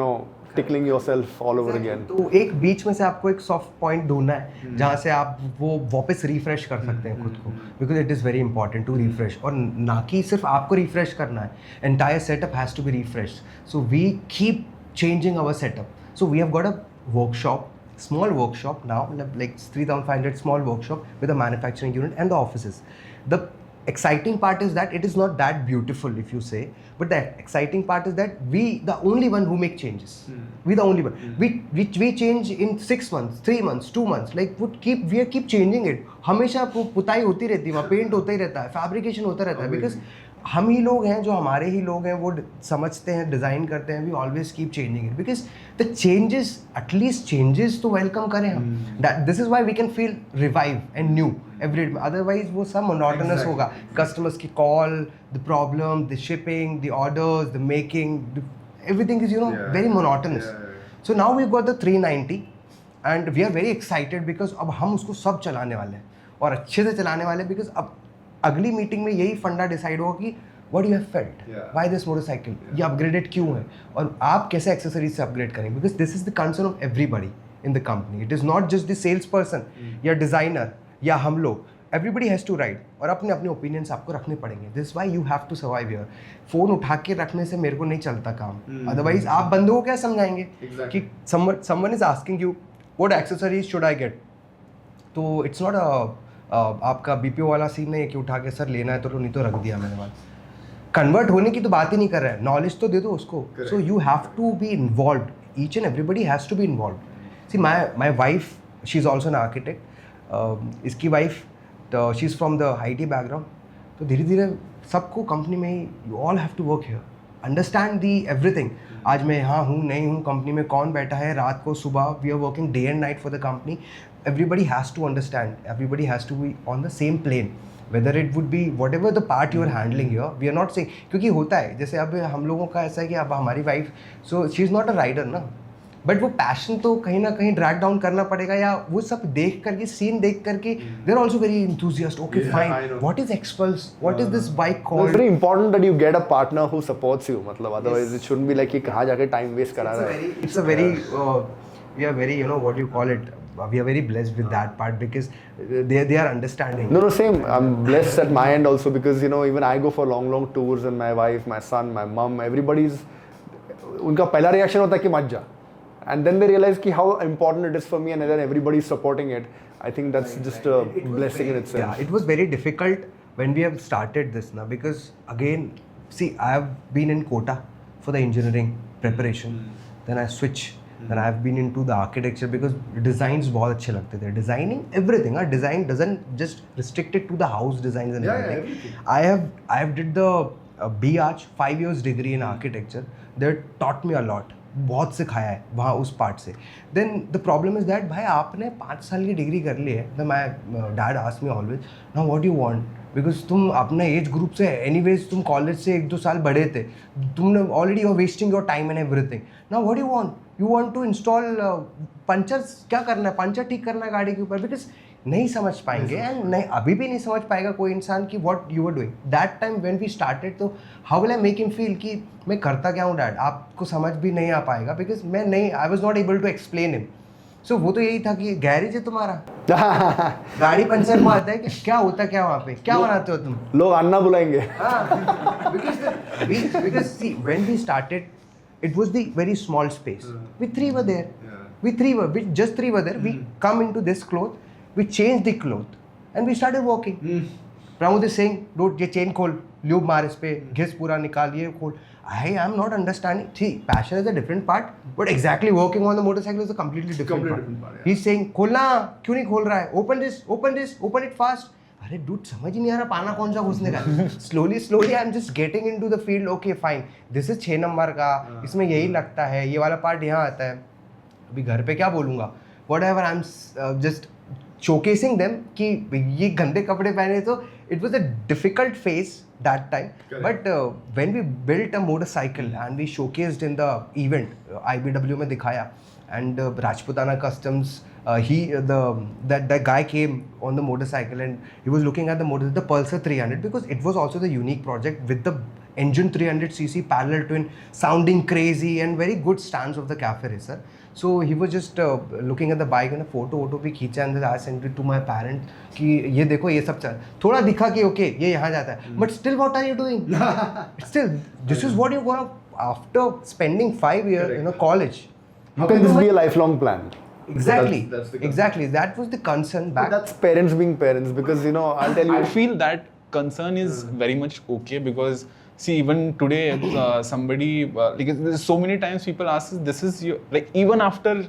tickling yourself all over again. तो एक बीच में से आपको एक soft point ढूंढना है जहाँ से आप वो वापस रिफ्रेश कर सकते हैं खुद को, because it is very important to refresh. और ना कि सिर्फ आपको रिफ्रेश करना है, entire setup has to be refresh. So we keep changing our setup. So we have got a workshop, small workshop now, like 3,500 small workshop with a manufacturing unit and the offices. The exciting part is that it is not that beautiful if you say, but the exciting part is that we the only one who make changes. We the only one. We change in 6 months, 3 months, 2 months. Like we keep changing it. हमेशा पुताई होती रहती है, वहाँ paint होता ही रहता है, fabrication होता रहता है, बिकॉज हम ही लोग हैं जो हमारे ही लोग हैं वो समझते हैं, डिज़ाइन करते हैं. We always keep changing it because the changes, at least changes तो वेलकम करें हम. This is why we can feel revive and new every day. Otherwise वो सब मोनोटोनस होगा. कस्टमर्स की call, the problem, the shipping, the orders, the making, everything is very monotonous. So now we've got the 390 and we are very excited because अब हम उसको सब चलाने वाले हैं और अच्छे से चलाने वाले हैं. बिकॉज अब अगली मीटिंग में यही फंडा डिसाइड होगा कि what you have felt, why this motorcycle, ये अपग्रेडेड क्यों है और आप कैसे एक्सेसरीज से अपग्रेड करेंगे. Because this is the concern of everybody in the company. It is not just the sales person या डिज़ाइनर या हम लोग. एवरीबडी हैज़ टू राइट और अपने अपने ओपिनियंस आपको रखने पड़ेंगे. This why you have to survive here. Phone उठा के रखने से मेरे को नहीं चलता काम. अदरवाइज आप बंदों को क्या समझाएंगे कि someone is asking you what accessories should I get. तो इट्स नॉट आपका बीपीओ वाला सीन नहीं है कि उठा के सर लेना है तो नहीं तो रख दिया मैंने बात. कन्वर्ट होने की तो बात ही नहीं कर रहा है, नॉलेज तो दे दो उसको. So you have to be involve. Each and everybody has to be involve. See my wife, she is also an architect. इसकी wife she is from the IT background. तो धीरे धीरे सबको कंपनी में ही you all have to work here, understand the everything. आज मैं यहाँ हूँ नहीं हूँ, कंपनी में कौन बैठा है, रात को सुबह, we are working day and night for the company. Everybody has to understand, everybody has to be on the same plane, whether it would be whatever the part you are handling here. We are not saying, क्योंकि होता है जैसे अब हम लोगों का ऐसा है कि अब हमारी wife, so she is not a rider ना, बट वो पैशन तो कहीं ना कहीं ड्रैग डाउन करना पड़ेगा. या वो सब देख करके, सीन देख करके they are also very enthusiast. Okay fine, what is Xpulse, what is this bike called. It's very important that you get a partner who supports you. मतलब otherwise it shouldn't be like कि कहाँ जाके time waste करा रहा है. It's a very we are very what you call it. We are very blessed with that part because they are understanding. No, same. I'm blessed at my end also because even I go for long tours and my wife, my son, my mom, everybody's उनका पहला reaction होता है कि मत जा. And then they realize कि how important it is for me and then everybody is supporting it. I think that's just a blessing in itself. Yeah, it was very difficult when we have started this now because again, see, I have been in Kota for the engineering preparation. Then I switch. then I've been into the architecture because designs बहुत अच्छे लगते थे. Designing everything. Design doesn't just restrict it to the house designs and everything. I have did the B Arch 5 years degree in architecture. That taught me a lot. बहुत सिखाया है वहाँ उस part से. Then the problem is that भाई आपने 5 साल की डिग्री कर ली है. The my dad asked me always now what you want, because तुम अपने एज ग्रुप से एनीवेज तुम कॉलेज से 1-2 साल बड़े थे, तुमने already you are wasting your time and everything. Now what you want to install punctures, क्या करना है, पंचर ठीक करना है गाड़ी के ऊपर, बिकॉज नहीं समझ पाएंगे एंड नहीं अभी भी नहीं समझ पाएगा कोई इंसान कि what you are doing. That time when we started, तो how will I make him feel कि मैं करता क्या हूँ डैड, आपको समझ भी नहीं आ पाएगा बिकॉज मैं नहीं, I was not able to explain him. सो वो तो यही था कि गैरेज है तुम्हारा, गाड़ी पंचर में आता है कि क्या होता क्या वहाँ पे, क्या बनाते हो तुम, लोग अन्ना बुलाएंगे. because see when we started it was the very small space. We three were there. We just three were there. We come into this cloth, we changed the cloth and we started walking. Pramod is saying, dude, ये chain खोल, lube मार इस पे, घिस पूरा निकाल, ये खोल. I am not understanding. See, passion is a different part, but exactly working on the motorcycle is a completely different part. Yeah. He's saying, खोलना, क्यों नहीं खोल रहा है? Open this, open it fast. अरे dude, समझ ही नहीं आ रहा पाना कौन सा घुसने का. Slowly I'm just getting into the field. Okay, fine. This is 6 number का, इसमें यही लगता है, ये वाला पार्ट यहाँ आता है. अभी घर पे क्या बोलूँगा? Whatever, I'm just showcasing them कि ये गंदे कपड़े पहने. तो it was a difficult phase that time. Correct. But when we built a motorcycle and we showcased in the event, IBW में दिखाया, and Rajputana Customs, that guy came on the motorcycle and he was looking at the Pulsar 300, because it was also the unique project with the engine 300cc parallel twin, sounding crazy and very good stance of the cafe racer. So he was just looking at the bike and a photo भी खींचा and I sent it to my parent कि ये देखो ये सब चल, थोड़ा दिखा कि okay ये यहाँ जाता है, but still what are you doing? Still this is what you're gonna, after spending 5 years in a college. How can this be a lifelong plan? Exactly. That's the exactly. That was the concern back. But that's parents being parents, because I'll tell you. I feel that concern is very much okay, because see, even today, somebody like there's so many times people ask us, this is your, like, even after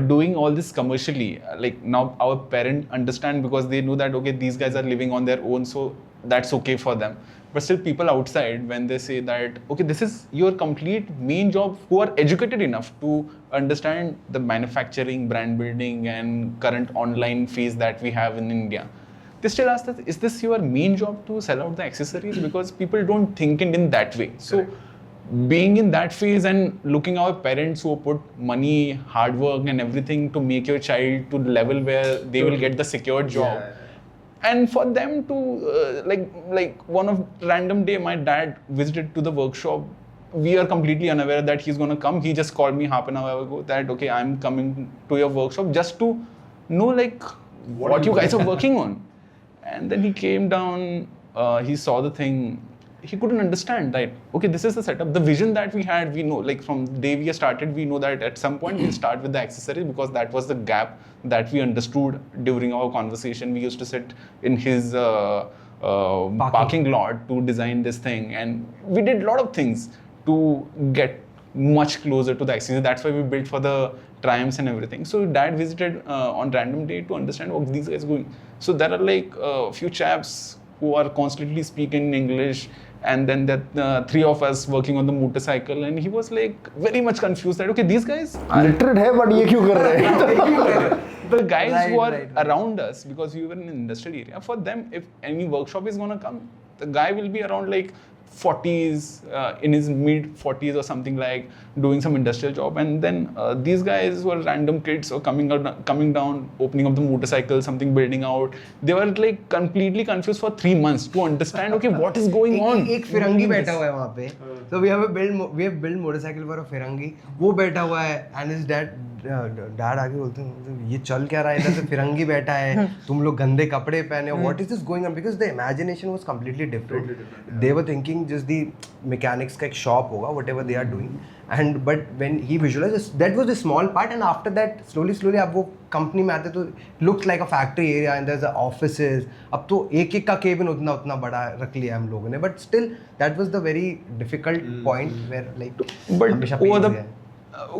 doing all this commercially, like now our parent understand, because they know that okay, these guys are living on their own, so that's okay for them. But still, people outside, when they say that okay, this is your complete main job, who are educated enough to understand the manufacturing, brand building, and current online phase that we have in India, they still ask that, is this your main job to sell out the accessories? Because people don't think it in that way. So being in that phase and looking at our parents who put money, hard work and everything to make your child to the level where they will get the secured job. And for them to like one of random day my dad visited to the workshop. We are completely unaware that he's going to come. He just called me half an hour ago that okay, I'm coming to your workshop just to know like what you guys are working on. And then he came down, he saw the thing. He couldn't understand that okay, this is the setup, the vision that we had. We know, like from the day we started, we know that at some point we'll start with the accessories, because that was the gap that we understood during our conversation. We used to sit in his parking lot to design this thing, and we did a lot of things to get much closer to the accessories. That's why we built for the Triumphs and everything. So dad visited on random day to understand what these guys are going. So there are like a few chaps who are constantly speaking English, and then that 3 of us working on the motorcycle, and he was like very much confused that okay, these guys are literate hai, but ye kyun kar rahe hain? The guys who are around us, because we were in an industrial area, for them, if any workshop is going to come, the guy will be around like 40s, in his mid 40s or something, like doing some industrial job. And then these guys were random kids or coming down, opening up the motorcycle, something building out. They were like completely confused for 3 months to understand okay, what is going on. एक फिरंगी बैठा हुआ है वहाँ पे. So we have built motorcycle for a फिरंगी. वो बैठा हुआ है and his dad आगे बोलते हैं ये चल क्या रहा है, इधर से फिरंगी बैठा है, तुम लोग गंदे कपड़े पहने हो, what is this going on? Because the imagination was completely different. They were thinking just the mechanics का एक shop होगा, whatever they are doing. And but when he visualized, that was the small part, and after that slowly आप वो company में आते तो looks like a factory area and there's offices. अब तो एक का cabin उतना बड़ा रख लिया हम लोगों ने, but still that was the very difficult point where like but over the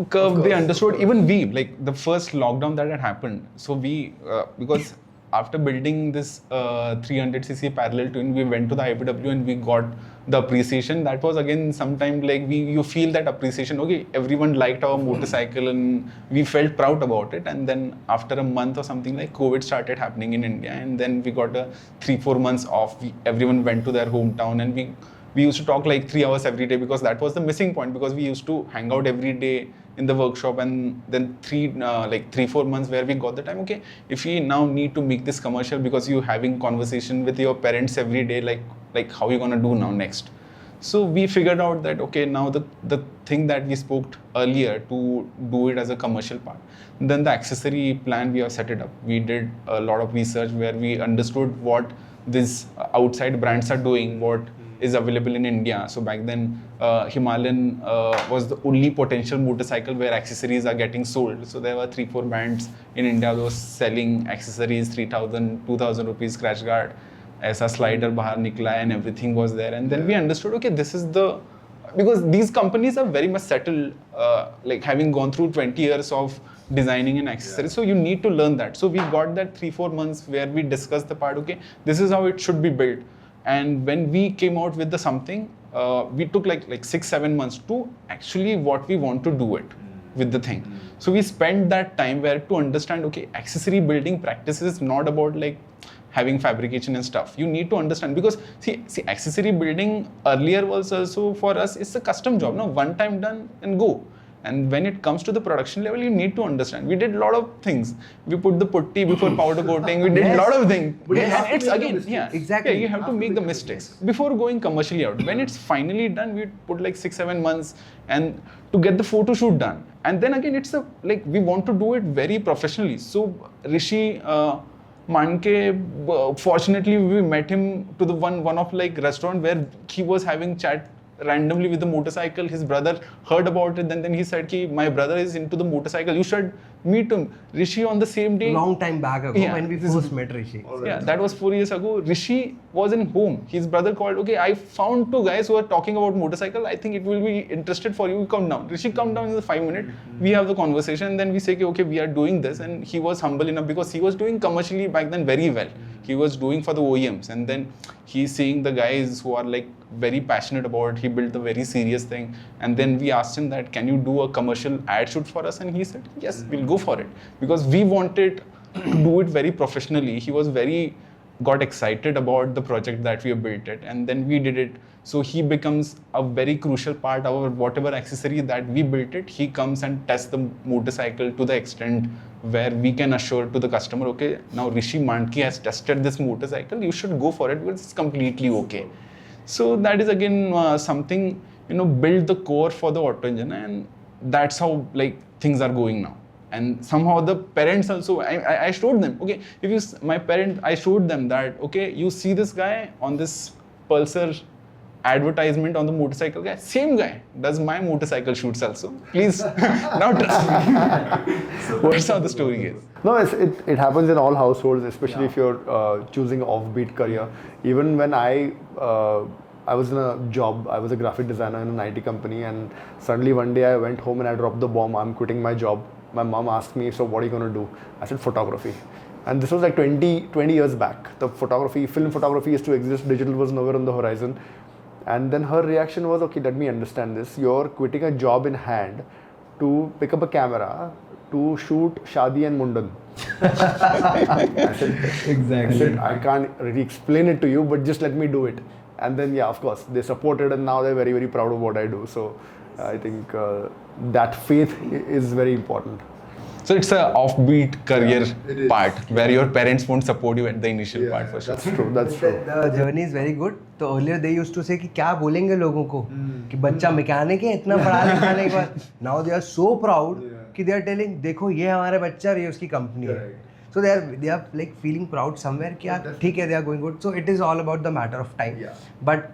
curve they understood. Even we, like the first lockdown that had happened, so we because after building this 300cc parallel twin, we went to the IPW and we got the appreciation. That was again sometime like you feel that appreciation. Okay, everyone liked our motorcycle and we felt proud about it. And then after a month or something, like COVID started happening in India, and then we got a 3-4 months off. Everyone went to their hometown, and we used to talk like 3 hours every day, because that was the missing point, because we used to hang out every day in the workshop. And then 3-4 months where we got the time, okay, if we now need to make this commercial, because you're having conversation with your parents every day, like how you gonna do now next. So we figured out that, okay, now the thing that we spoke earlier, to do it as a commercial part, then the accessory plan, we have set it up. We did a lot of research where we understood what these outside brands are doing, what is available in India. So back then, Himalayan was the only potential motorcycle where accessories are getting sold. So there were 3-4 brands in India that was selling accessories, 3,000, 2,000 rupees scratch guard, aisa slider bahar nikla, and everything was there. And then we understood, okay, this is because these companies are very much settled, like having gone through 20 years of designing and accessories. So you need to learn that. So we got that 3-4 months where we discussed the part, okay, this is how it should be built. And when we came out with the something, we took like 6-7 months to actually what we want to do it with the thing. So we spent that time where to understand, okay, accessory building practice is not about like having fabrication and stuff. You need to understand, because see accessory building earlier was also for us, it's a custom job, no, one time done and go. And when it comes to the production level, you need to understand. We did a lot of things. We put the putty before powder coating. We did a lot of things. Yes. And it's again, exactly. Yeah, you have to make the mistakes before going commercially out. When it's finally done, we put like 6-7 months and to get the photo shoot done. And then again, it's we want to do it very professionally. So Rishi Manke, fortunately, we met him to the one of like restaurant where he was having chat randomly with the motorcycle. His brother heard about it, and then he said, "Ki my brother is into the motorcycle. You should meet him." Rishi on the same day. Long time back ago, when we first met Rishi. Yeah, that was 4 years ago. Rishi was in home. His brother called, okay, I found 2 guys who are talking about motorcycle. I think it will be interested for you. Come down. Rishi come down in the 5 minutes. We have the conversation. Then we say, okay, we are doing this. And he was humble enough, because he was doing commercially back then very well. He was doing for the OEMs. And then he's seeing the guys who are like very passionate about it. He built a very serious thing. And then we asked him that, can you do a commercial ad shoot for us? And he said, yes, we'll go for it. Because we wanted to do it very professionally. He was got excited about the project that we have built it, and then we did it. So he becomes a very crucial part of whatever accessory that we built it. He comes and tests the motorcycle to the extent where we can assure to the customer, okay, now Rishi Manke has tested this motorcycle, you should go for it because it's completely okay. So that is again something, build the core for the auto engine, and that's how like things are going now. And somehow the parents also, I showed them, okay, I showed them that, okay, you see this guy on this Pulsar advertisement on the motorcycle guy, same guy does my motorcycle shoots also. Please, now trust me. That's how the story is. No, it happens in all households, especially if you're choosing an offbeat career. Even when I was in a job, I was a graphic designer in an IT company, and suddenly one day I went home and I dropped the bomb, I'm quitting my job. My mom asked me, so what are you going to do? I said, photography. And this was like 20 years back. The film photography used to exist, digital was nowhere on the horizon. And then her reaction was, okay, let me understand this. You're quitting a job in hand to pick up a camera to shoot Shadi and Mundan. Exactly. I said, I can't really explain it to you, but just let me do it. And then, yeah, of course, they supported, and now they're very, very proud of what I do. So I think that faith is very important. So it's a offbeat career part where your parents won't support you at the initial part for sure. That's true. That's true. The journey is very good. So earlier they used to say कि क्या बोलेंगे लोगों को कि बच्चा mechanic है इतना पढ़ा लिखाने के बाद. Now they are so proud कि they are telling देखो ये हमारे बच्चा और ये उसकी कंपनी है. So they are like feeling proud somewhere कि यार ठीक है, they are going good. So it is all about the matter of time. But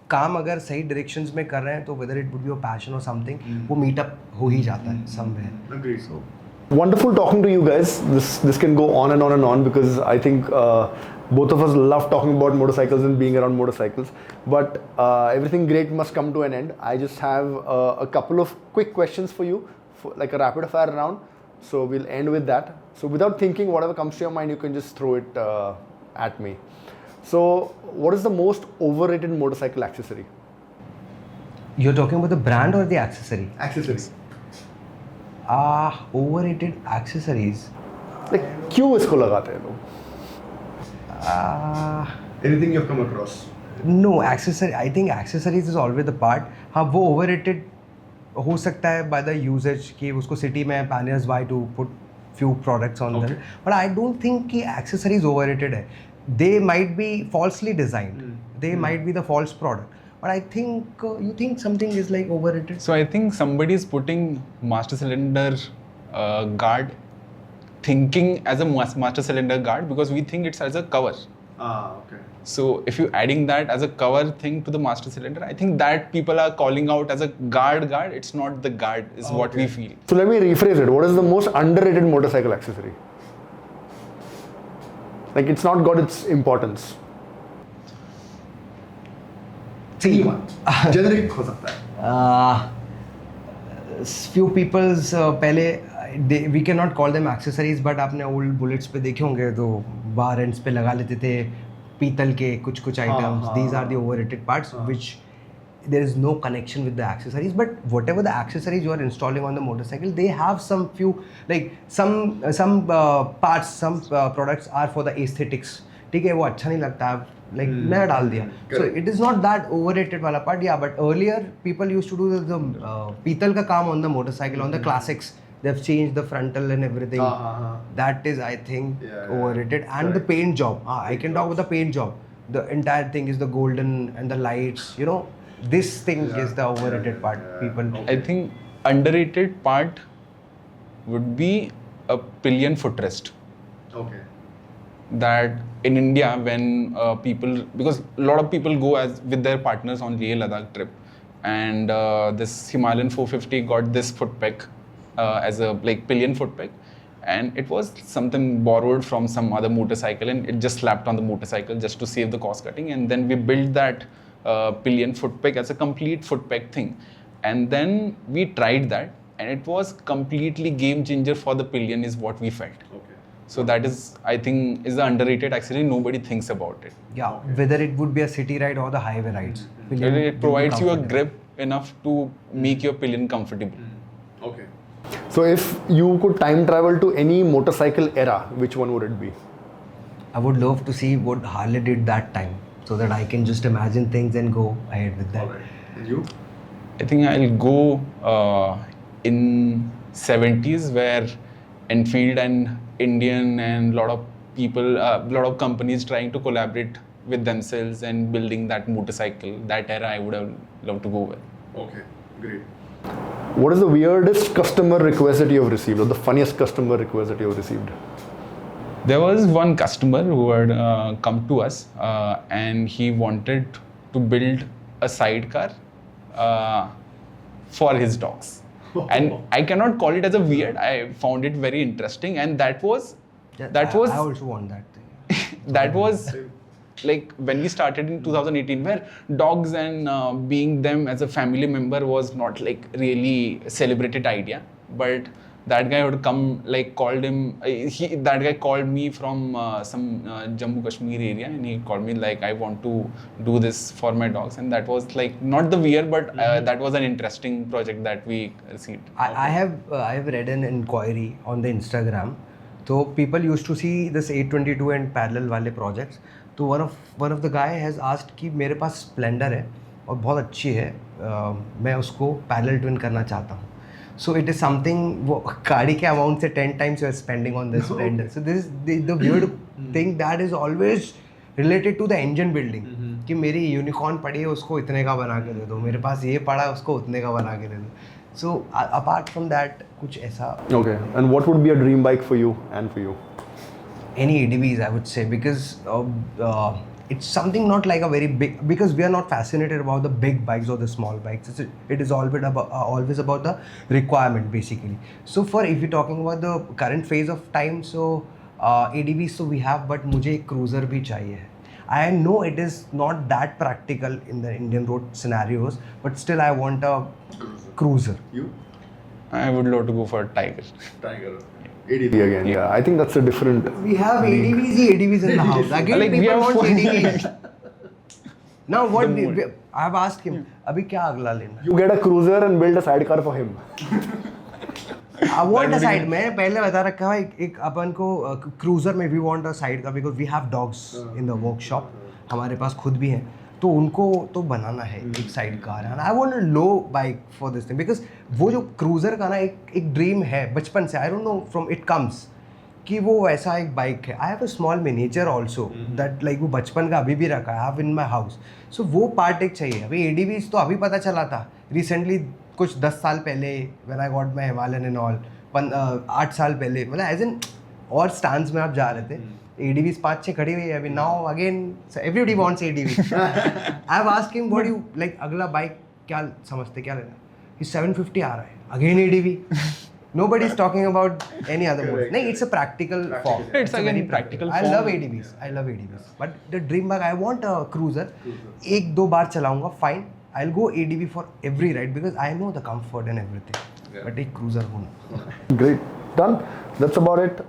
काम अगर सही डायरेक्शंस में कर रहे हैं तो whether it would be a passion or something, वो मीटअप हो ही जाता है somewhere. Agreed. So Wonderful talking to you guys. This can go on and on and on because I think both of us love talking about motorcycles and being around motorcycles. But everything great must come to an end. I just have a couple of quick questions for you, for like a rapid fire round. So we'll end with that. So without thinking, whatever comes to your mind, you can just throw it at me. So what is the most overrated motorcycle accessory? You're talking about the brand or the accessory? Accessories. Overrated accessories. Like क्यों इसको लगाते हैं लोग? Anything you've come across? No, accessory. I think accessories is always the part. हाँ वो overrated हो सकता है by the usage कि उसको city में pioneers why to put few products on them. But I don't think कि accessories overrated है. They might be falsely designed. They might be the false product. But I think you think something is like overrated. So I think somebody is putting master cylinder guard, thinking as a master cylinder guard because we think it's as a cover. Okay. So if you're adding that as a cover thing to the master cylinder, I think that people are calling out as a guard. It's not the guard, is what we feel. So let me rephrase it. What is the most underrated motorcycle accessory? Like it's not got its importance. See, Generic हो सकता है. few people's पहले we cannot call them accessories, but आपने old bullets पे देखे होंगे तो बार ends पे लगा लेते थे पीतल के कुछ items. These are the overrated parts which there is no connection with the accessories, but whatever the accessories you are installing on the motorcycle, they have some few like some parts, some products are for the aesthetics. ठीक है वो अच्छा नहीं लगता like नया डाल दिया. So it is not that overrated वाला part. Yeah, but earlier people used to do the पीतल का काम on the motorcycle, on the classics. They've changed the frontal and everything. That is, I think, overrated. And the paint job. I can talk about the paint job. The entire thing is the golden and the lights. You know, this thing is the overrated part. People. I think underrated part would be a pillion footrest. Okay. That in India, when people, because a lot of people go as with their partners on Leh Ladakh trip, and this Himalayan 450 got this foot peg as a like pillion foot peg, and it was something borrowed from some other motorcycle, and it just slapped on the motorcycle just to save the cost cutting, and then we built that pillion foot peg as a complete foot peg thing, and then we tried that, and it was completely game changer for the pillion is what we felt. Okay. So that is, I think, is the underrated accessory. Nobody thinks about it. Yeah, whether it would be a city ride or the highway rides. It provides you a grip enough to make your pillion comfortable. Okay. So if you could time travel to any motorcycle era, which one would it be? I would love to see what Harley did that time, so that I can just imagine things and go ahead with that. Alright. And you? I think I'll go in 70s where Enfield and Indian and lot of people, lot of companies trying to collaborate with themselves and building that motorcycle. That era I would have loved to go with. Okay, great. What is the weirdest customer request that you have received, or the funniest customer request that you have received? There was one customer who had come to us and he wanted to build a sidecar for his dogs. And I cannot call it as a weird. I found it very interesting, and that was I also want that thing. that was like when we started in 2018, where dogs and being them as a family member was not like really celebrated idea. But that guy would come, like called him. That guy called me from some Jammu Kashmir area, and he called me like, I want to do this for my dogs, and that was like not the weird, but that was an interesting project that we received. I have read an inquiry on the Instagram. So people used to see this 822 and parallel वाले projects. तो one of the guy has asked कि मेरे पास Splendor है और बहुत अच्छी है, मैं उसको parallel twin करना चाहता हूँ. So it is something वो गाड़ी के amount से 10 times you are spending on this Splendor. So this is the weird thing that is always related to the engine building. कि मेरी यूनिकॉर्न पड़ी है उसको इतने का बना के दे दो, मेरे पास ये पड़ा है उसको उतने का बना के दे दो. So apart from that कुछ ऐसा. Okay, and what would be a dream bike for you and for you? Any EDVs I would say, because it's something not like a very big, because we are not fascinated about the big bikes or the small bikes. It is always about the requirement basically. So for if you're talking about the current phase of time, so ADVs so we have, but मुझे एक cruiser भी चाहिए. I know it is not that practical in the Indian road scenarios, but still I want a cruiser. You? I would love to go for Tiger. Tiger. ADV again. Yeah, I think that's a different. We have ADVs in the house. Again, Like, we people have want four- ADVs. Now what I have asked him, अभी क्या अगला लेना? You get a cruiser and build a sidecar for him. I want a side. मैं पहले बता रखा है एक अपन को cruiser में we want a side car because we have dogs in the workshop. हमारे पास खुद भी हैं. तो उनको तो बनाना है एक साइड कार है. I want a low bike for this thing because वो जो क्रूजर का ना एक ड्रीम है बचपन से. I don't know from it comes कि वो वैसा एक बाइक है. I have a small miniature also that like वो बचपन का अभी भी रखा है. I have in my house. सो वो पार्ट एक चाहिए. अभी एडीवीज तो अभी पता चला था रिसेंटली कुछ 10 साल पहले when I got my Himalayan and all 8 साल पहले मतलब एज इन और स्टांस में आप जा रहे थे. ADVs 5-6 खड़ी हुई है अभी. Now again everybody wants ADV. I have asked him what you like अगला बाइक क्या समझते क्या लेना. ही 750 आ रहा है again ADV. Nobody is talking about any other mode. No, it's a practical form. It's again very practical I form. love ADVs. But the dream bike, I want a cruiser. एक दो बार चलाऊंगा, fine. I'll go ADV for every ride because I know the comfort and everything. But एक cruiser होना. Great. Done. That's about it.